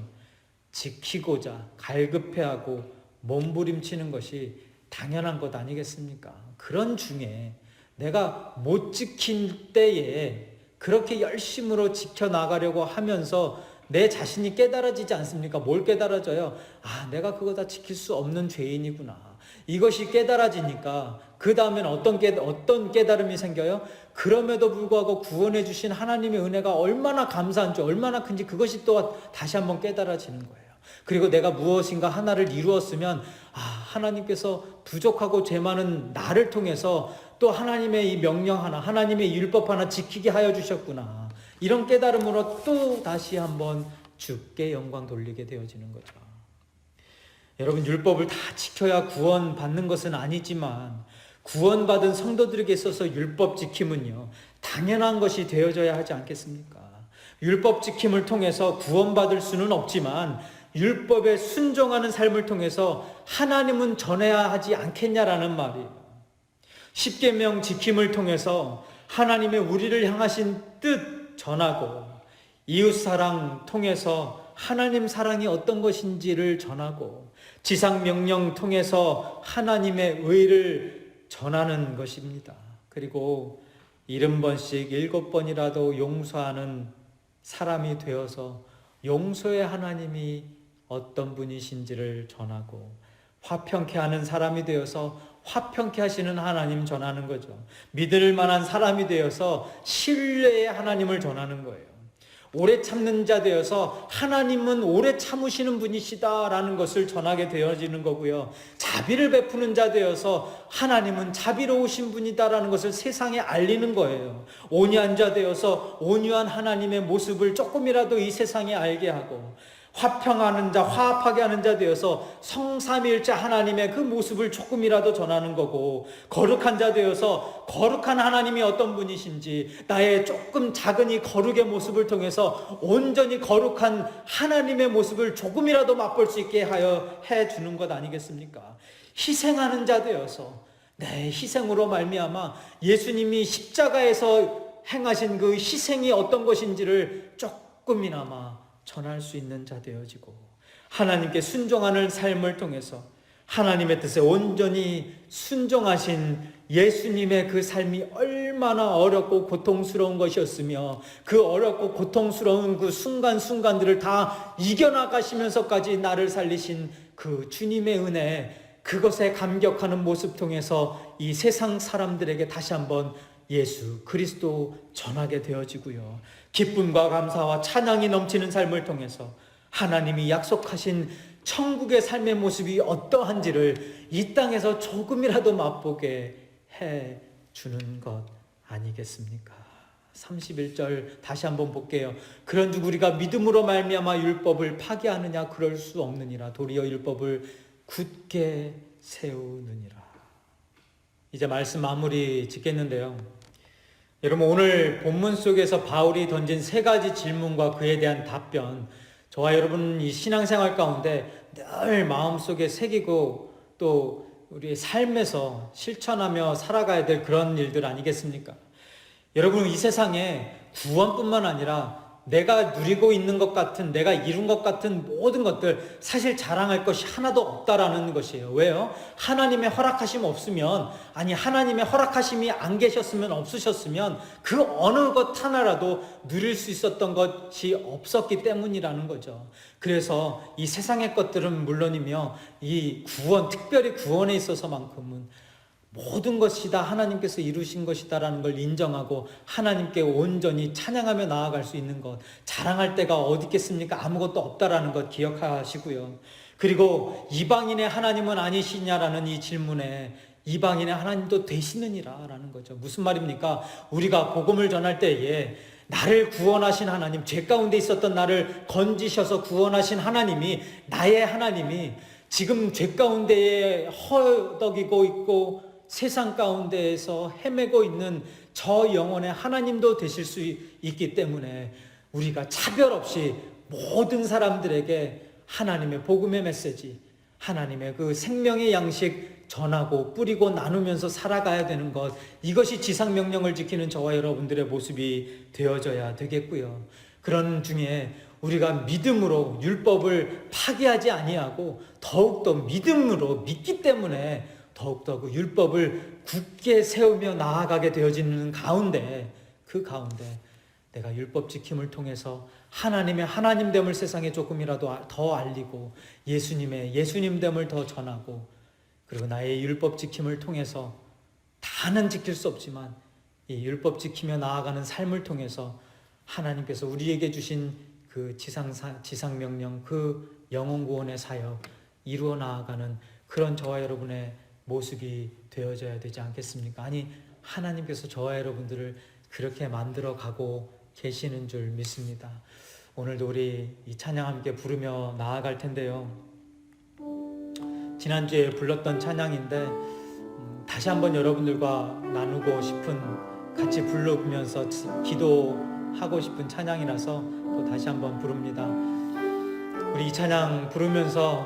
지키고자 갈급해하고 몸부림치는 것이 당연한 것 아니겠습니까? 그런 중에 내가 못 지킨 때에 그렇게 열심으로 지켜나가려고 하면서 내 자신이 깨달아지지 않습니까? 뭘 깨달아져요? 아, 내가 그거 다 지킬 수 없는 죄인이구나. 이것이 깨달아지니까 그 다음엔 어떤 깨달음이 생겨요? 그럼에도 불구하고 구원해 주신 하나님의 은혜가 얼마나 감사한지, 얼마나 큰지 그것이 또 다시 한번 깨달아지는 거예요. 그리고 내가 무엇인가 하나를 이루었으면 하나님께서 부족하고 죄 많은 나를 통해서 또 하나님의 이 명령 하나, 하나님의 율법 하나 지키게 하여 주셨구나. 이런 깨달음으로 또 다시 한번 주께 영광 돌리게 되어지는 거죠. 여러분, 율법을 다 지켜야 구원받는 것은 아니지만 구원받은 성도들에게 있어서 율법 지킴은요, 당연한 것이 되어져야 하지 않겠습니까? 율법 지킴을 통해서 구원받을 수는 없지만 율법에 순종하는 삶을 통해서 하나님은 전해야 하지 않겠냐라는 말이에요. 10계명 지킴을 통해서 하나님의 우리를 향하신 뜻 전하고, 이웃사랑 통해서 하나님 사랑이 어떤 것인지를 전하고, 지상명령 통해서 하나님의 의를 전하는 것입니다. 그리고 70번씩 7번이라도 용서하는 사람이 되어서 용서의 하나님이 어떤 분이신지를 전하고, 화평케 하는 사람이 되어서 화평케 하시는 하나님 전하는 거죠. 믿을 만한 사람이 되어서 신뢰의 하나님을 전하는 거예요. 오래 참는 자 되어서 하나님은 오래 참으시는 분이시다라는 것을 전하게 되어지는 거고요. 자비를 베푸는 자 되어서 하나님은 자비로우신 분이다라는 것을 세상에 알리는 거예요. 온유한 자 되어서 온유한 하나님의 모습을 조금이라도 이 세상에 알게 하고, 화평하는 자, 화합하게 하는 자 되어서 성삼위일체 하나님의 그 모습을 조금이라도 전하는 거고, 거룩한 자 되어서 거룩한 하나님이 어떤 분이신지 나의 조금 작은 이 거룩의 모습을 통해서 온전히 거룩한 하나님의 모습을 조금이라도 맛볼 수 있게 하여 해주는 것 아니겠습니까? 희생하는 자 되어서 내 희생으로 말미암아 예수님이 십자가에서 행하신 그 희생이 어떤 것인지를 조금이나마 전할 수 있는 자 되어지고, 하나님께 순종하는 삶을 통해서 하나님의 뜻에 온전히 순종하신 예수님의 그 삶이 얼마나 어렵고 고통스러운 것이었으며 그 어렵고 고통스러운 그 순간순간들을 다 이겨나가시면서까지 나를 살리신 그 주님의 은혜, 그것에 감격하는 모습 통해서 이 세상 사람들에게 다시 한번 예수 그리스도 전하게 되어지고요. 기쁨과 감사와 찬양이 넘치는 삶을 통해서 하나님이 약속하신 천국의 삶의 모습이 어떠한지를 이 땅에서 조금이라도 맛보게 해주는 것 아니겠습니까? 31절 다시 한번 볼게요. 그런즉 우리가 믿음으로 말미암아 율법을 파기하느냐? 그럴 수 없느니라. 도리어 율법을 굳게 세우느니라. 이제 말씀 마무리 짓겠는데요. 여러분, 오늘 본문 속에서 바울이 던진 3가지 질문과 그에 대한 답변, 저와 여러분 이 신앙생활 가운데 늘 마음속에 새기고 또 우리의 삶에서 실천하며 살아가야 될 그런 일들 아니겠습니까? 여러분, 이 세상에 구원뿐만 아니라 내가 누리고 있는 것 같은, 내가 이룬 것 같은 모든 것들 사실 자랑할 것이 하나도 없다라는 것이에요. 왜요? 하나님의 허락하심 없으면, 아니 하나님의 허락하심이 안 계셨으면, 없으셨으면 그 어느 것 하나라도 누릴 수 있었던 것이 없었기 때문이라는 거죠. 그래서 이 세상의 것들은 물론이며 이 구원, 특별히 구원에 있어서만큼은 모든 것이 다 하나님께서 이루신 것이다라는 걸 인정하고 하나님께 온전히 찬양하며 나아갈 수 있는 것, 자랑할 데가 어디 있겠습니까? 아무것도 없다라는 것 기억하시고요. 그리고 이방인의 하나님은 아니시냐라는 이 질문에 이방인의 하나님도 되시느니라 라는 거죠. 무슨 말입니까? 우리가 복음을 전할 때에 나를 구원하신 하나님, 죄 가운데 있었던 나를 건지셔서 구원하신 하나님이, 나의 하나님이 지금 죄 가운데에 허덕이고 있고 세상 가운데에서 헤매고 있는 저 영혼의 하나님도 되실 수 있기 때문에 우리가 차별 없이 모든 사람들에게 하나님의 복음의 메시지, 하나님의 그 생명의 양식 전하고 뿌리고 나누면서 살아가야 되는 것, 이것이 지상명령을 지키는 저와 여러분들의 모습이 되어져야 되겠고요. 그런 중에 우리가 믿음으로 율법을 파기하지 아니하고 더욱더 믿음으로 믿기 때문에 더욱더 그 율법을 굳게 세우며 나아가게 되어지는 가운데, 그 가운데 내가 율법 지킴을 통해서 하나님의 하나님됨을 세상에 조금이라도 더 알리고 예수님의 예수님됨을 더 전하고, 그리고 나의 율법 지킴을 통해서 다는 지킬 수 없지만 이 율법 지키며 나아가는 삶을 통해서 하나님께서 우리에게 주신 그 지상명령, 그 영혼구원의 사역 이루어 나아가는 그런 저와 여러분의 모습이 되어져야 되지 않겠습니까? 아니, 하나님께서 저와 여러분들을 그렇게 만들어 가고 계시는 줄 믿습니다. 오늘도 우리 이 찬양 함께 부르며 나아갈 텐데요. 지난주에 불렀던 찬양인데 다시 한번 여러분들과 나누고 싶은, 같이 부르면서 기도하고 싶은 찬양이라서 또 다시 한번 부릅니다. 우리 이 찬양 부르면서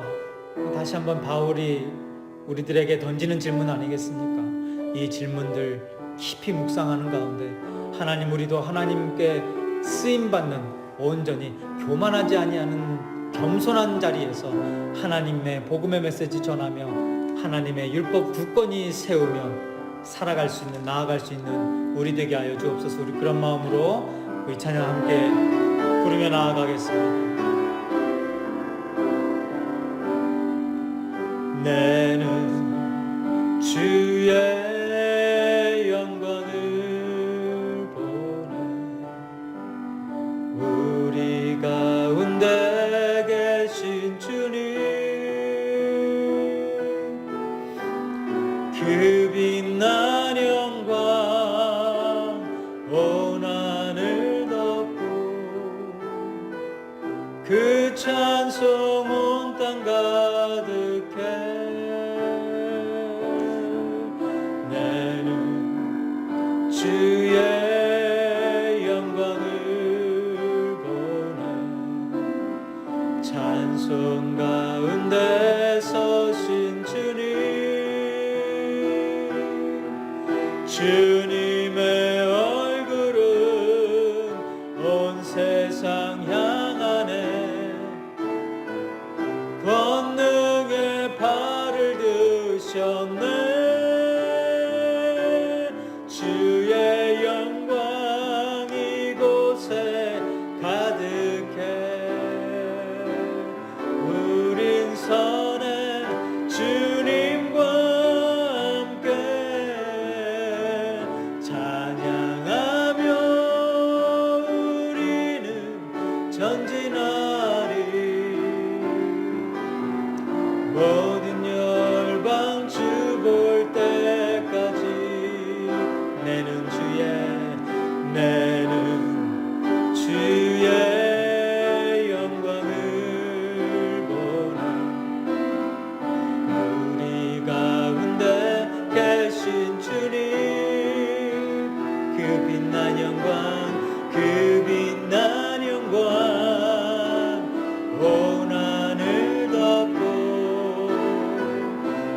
다시 한번 바울이 우리들에게 던지는 질문 아니겠습니까? 이 질문들 깊이 묵상하는 가운데 하나님, 우리도 하나님께 쓰임받는 온전히 교만하지 아니하는 겸손한 자리에서 하나님의 복음의 메시지 전하며 하나님의 율법 굳건히 세우며 살아갈 수 있는, 나아갈 수 있는 우리 되게 하여 주옵소서. 우리 그런 마음으로 이 찬양 함께 부르며 나아가겠습니다. 내는 주의 영광을 보네. 우리 가운데 계신 주님, 그 빛난 영광 온 하늘 덮고 그 찬송 온 땅 가득해. 내는 주의 영광을 보네. 찬송 가운데 서신 주님, 주님의 얼굴은 온 세상 향하네. 권능의 발을 드셨네. 주의 영광 이곳에 가득해. 우린 선해 주님과 함께 찬양하며 우리는 전진하리. 모든 열방 주 볼 때까지 내는 주의 영광을 보네. 우리 가운데 계신 주님, 그 빛난 영광, 그 빛난 영광 온 하늘 덮고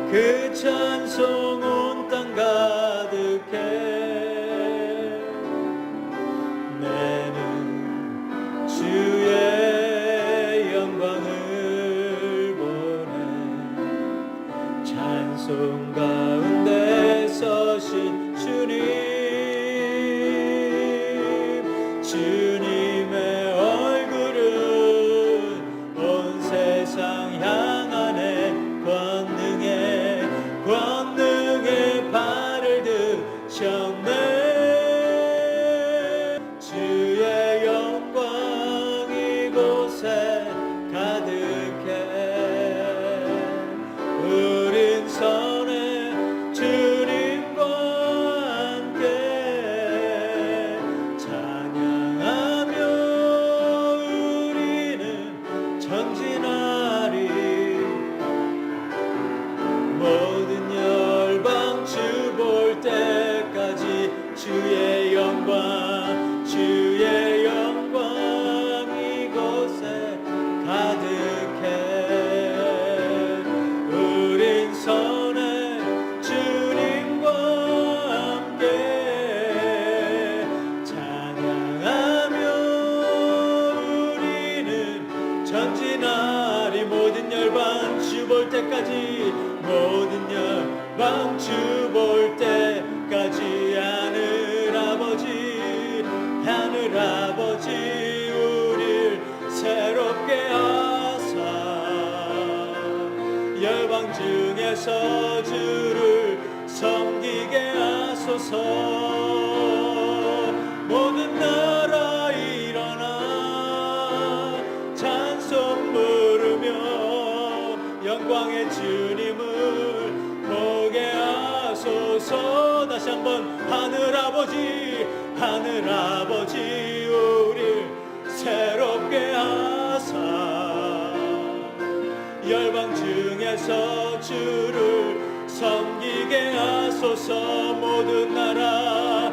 그 찬송 온 땅 가득해. 내는 찬송 가운데 서신 주님, 주님의 얼굴은 온 세상 향하네. 권능의 발을 드셨네. 주의 영광 이곳에 가득해. 우린 선해 주님과 함께 찬양하며 우리는 전진하리. 모든 열방 주 볼 때까지 주의 영광 이곳에 가득해. 우린 선해 주님과 함께 찬양하며 우리는 전진하리. 모든 열방 주 볼 때까지, 모든 열방 주 볼 때까지. 하늘 아버지 우릴 새롭게 하사 열방 중에서 주를 섬기게 하소서. 모든 나라 일어나 찬송 부르며 영광의 주님을 보게 하소서. 다시 한번 하늘 아버지 우릴 새롭게 하사 열방 중에서 주를 섬기게 하소서. 모든 나라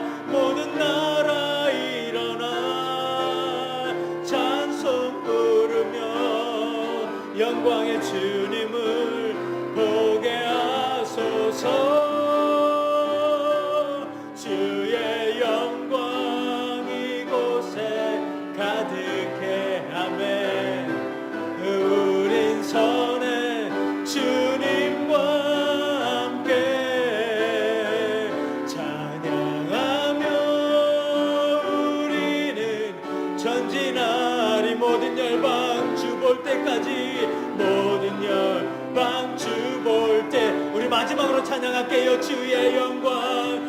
일어나 찬송 부르며 영광의 주님을 보게 하소서. 주의 영광 이곳에 가득해. 아멘. 우린 선해 주님과 함께 찬양하며 우리는 전진하리. 모든 열방 주 볼 때까지, 모든 열방 주 볼 때. 우리 마지막으로 찬양할게요. 주의 영광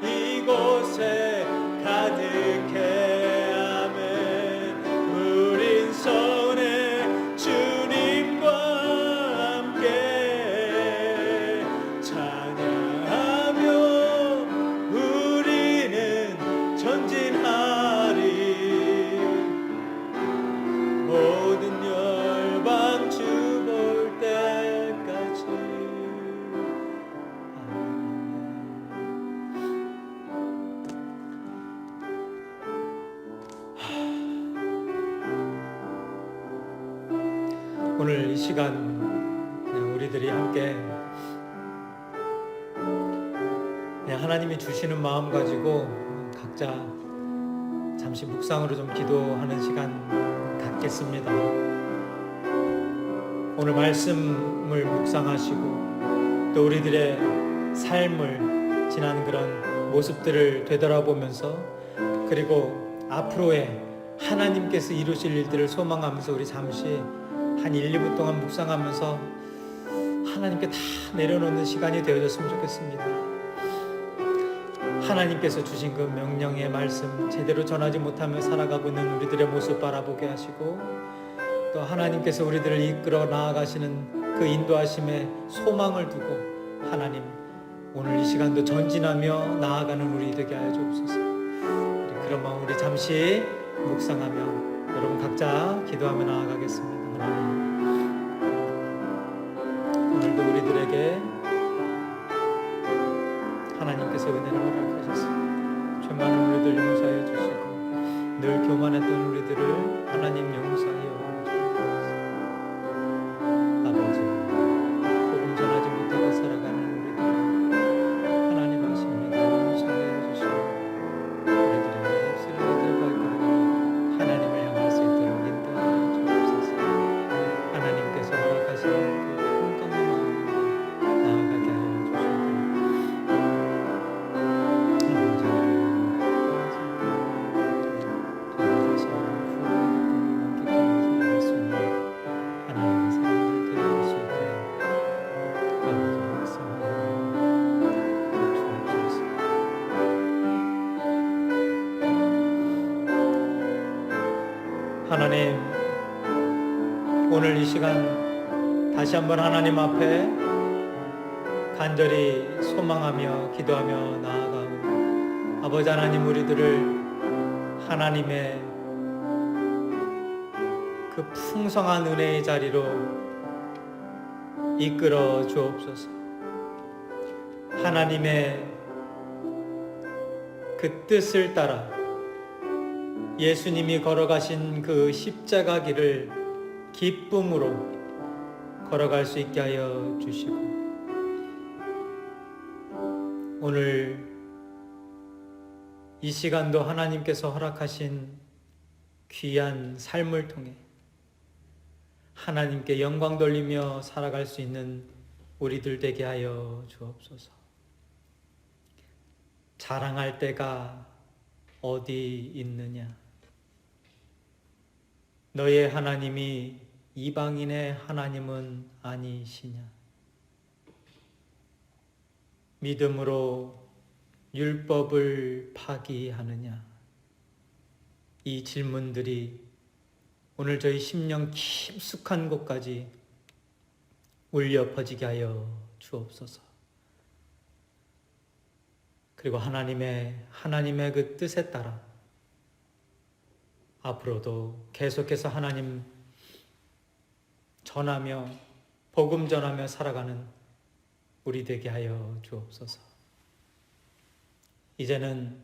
이곳에 가득해. 아멘. 우린 선해 주님과 함께 찬양하며 우리는 전진하리. 모든 열방 주 볼 때까지. 오늘 이 시간 그냥 우리들이 함께 그냥 하나님이 주시는 마음 가지고 각자 잠시 묵상으로 좀 기도하는 시간 갖겠습니다. 오늘 말씀을 묵상하시고 또 우리들의 삶을 지난 그런 모습들을 되돌아보면서 그리고 앞으로의 하나님께서 이루실 일들을 소망하면서 우리 잠시 한 1, 2분 동안 묵상하면서 하나님께 다 내려놓는 시간이 되어졌으면 좋겠습니다. 하나님께서 주신 그 명령의 말씀 제대로 전하지 못하며 살아가고 있는 우리들의 모습 바라보게 하시고 또 하나님께서 우리들을 이끌어 나아가시는 그 인도하심에 소망을 두고 하나님 오늘 이 시간도 전진하며 나아가는 우리 되게 하여 주옵소서. 그런 마음 우리 잠시 묵상하며 여러분 각자 기도하며 나아가겠습니다. 하나님 오늘도 우리들에게 하나님께서 은혜를 허락하셨습니다. 죄 많은 우리들 용서하여 주시고 늘 교만했던 우리들을 하나님 용서하여 주옵소서. 아버지 복음 전하지 못하고 살아가는 우리들 하나님 아십니다. 용서하여 주시고 우리들의 입술을 발걸음을 하나님을 향할 수 있도록 인도하여 주옵소서. 하나님께서 허락하신 시간 다시 한번 하나님 앞에 간절히 소망하며 기도하며 나아가오니 아버지 하나님, 우리들을 하나님의 그 풍성한 은혜의 자리로 이끌어 주옵소서. 하나님의 그 뜻을 따라 예수님이 걸어가신 그 십자가 길을 기쁨으로 걸어갈 수 있게 하여 주시고, 오늘 이 시간도 하나님께서 허락하신 귀한 삶을 통해 하나님께 영광 돌리며 살아갈 수 있는 우리들 되게 하여 주옵소서. 자랑할 때가 어디 있느냐? 너의 하나님이 이방인의 하나님은 아니시냐? 믿음으로 율법을 파기하느냐? 이 질문들이 오늘 저희 심령 깊숙한 곳까지 울려 퍼지게 하여 주옵소서. 그리고 하나님의 그 뜻에 따라 앞으로도 계속해서 하나님 전하며 복음 전하며 살아가는 우리 되게 하여 주옵소서. 이제는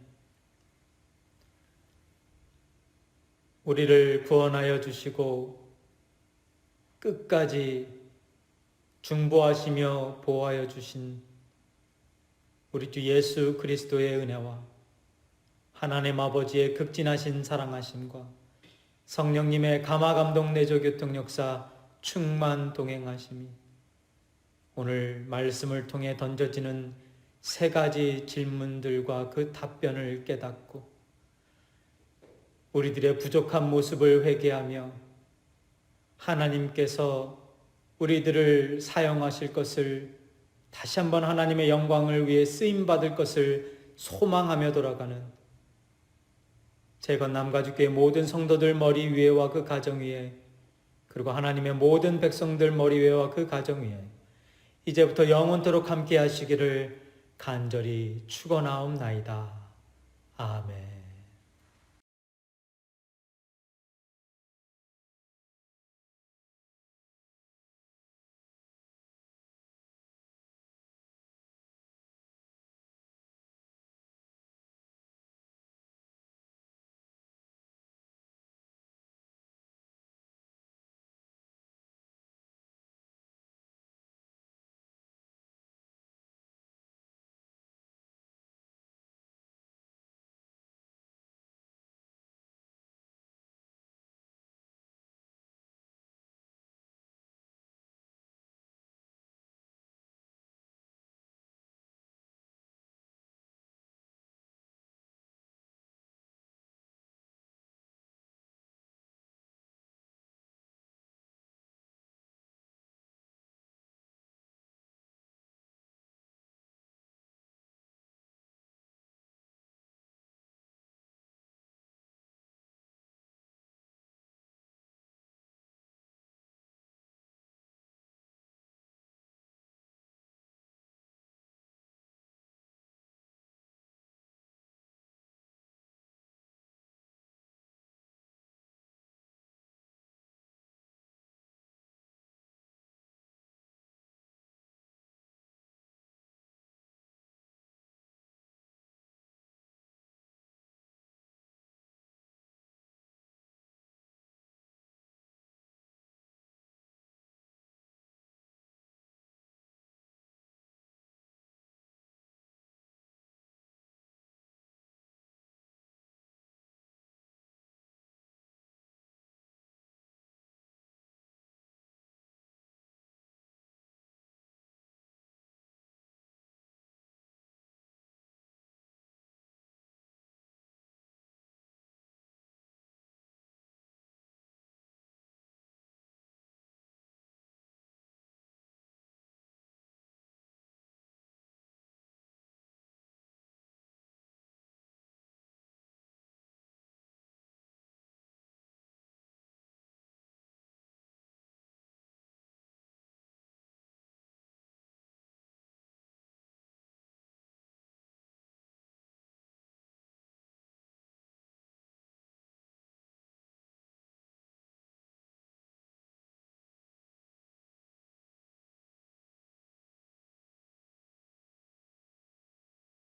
우리를 구원하여 주시고 끝까지 중보하시며 보호하여 주신 우리 주 예수 그리스도의 은혜와 하나님 아버지의 극진하신 사랑하심과 성령님의 감화감동 내조 교통 역사 충만 동행하심이 오늘 말씀을 통해 던져지는 세 가지 질문들과 그 답변을 깨닫고 우리들의 부족한 모습을 회개하며 하나님께서 우리들을 사용하실 것을, 다시 한번 하나님의 영광을 위해 쓰임받을 것을 소망하며 돌아가는 재건남가주교회 모든 성도들 머리 위에와 그 가정 위에, 그리고 하나님의 모든 백성들 머리 위에와 그 가정 위에 이제부터 영원토록 함께 하시기를 간절히 축원하옵나이다. 아멘.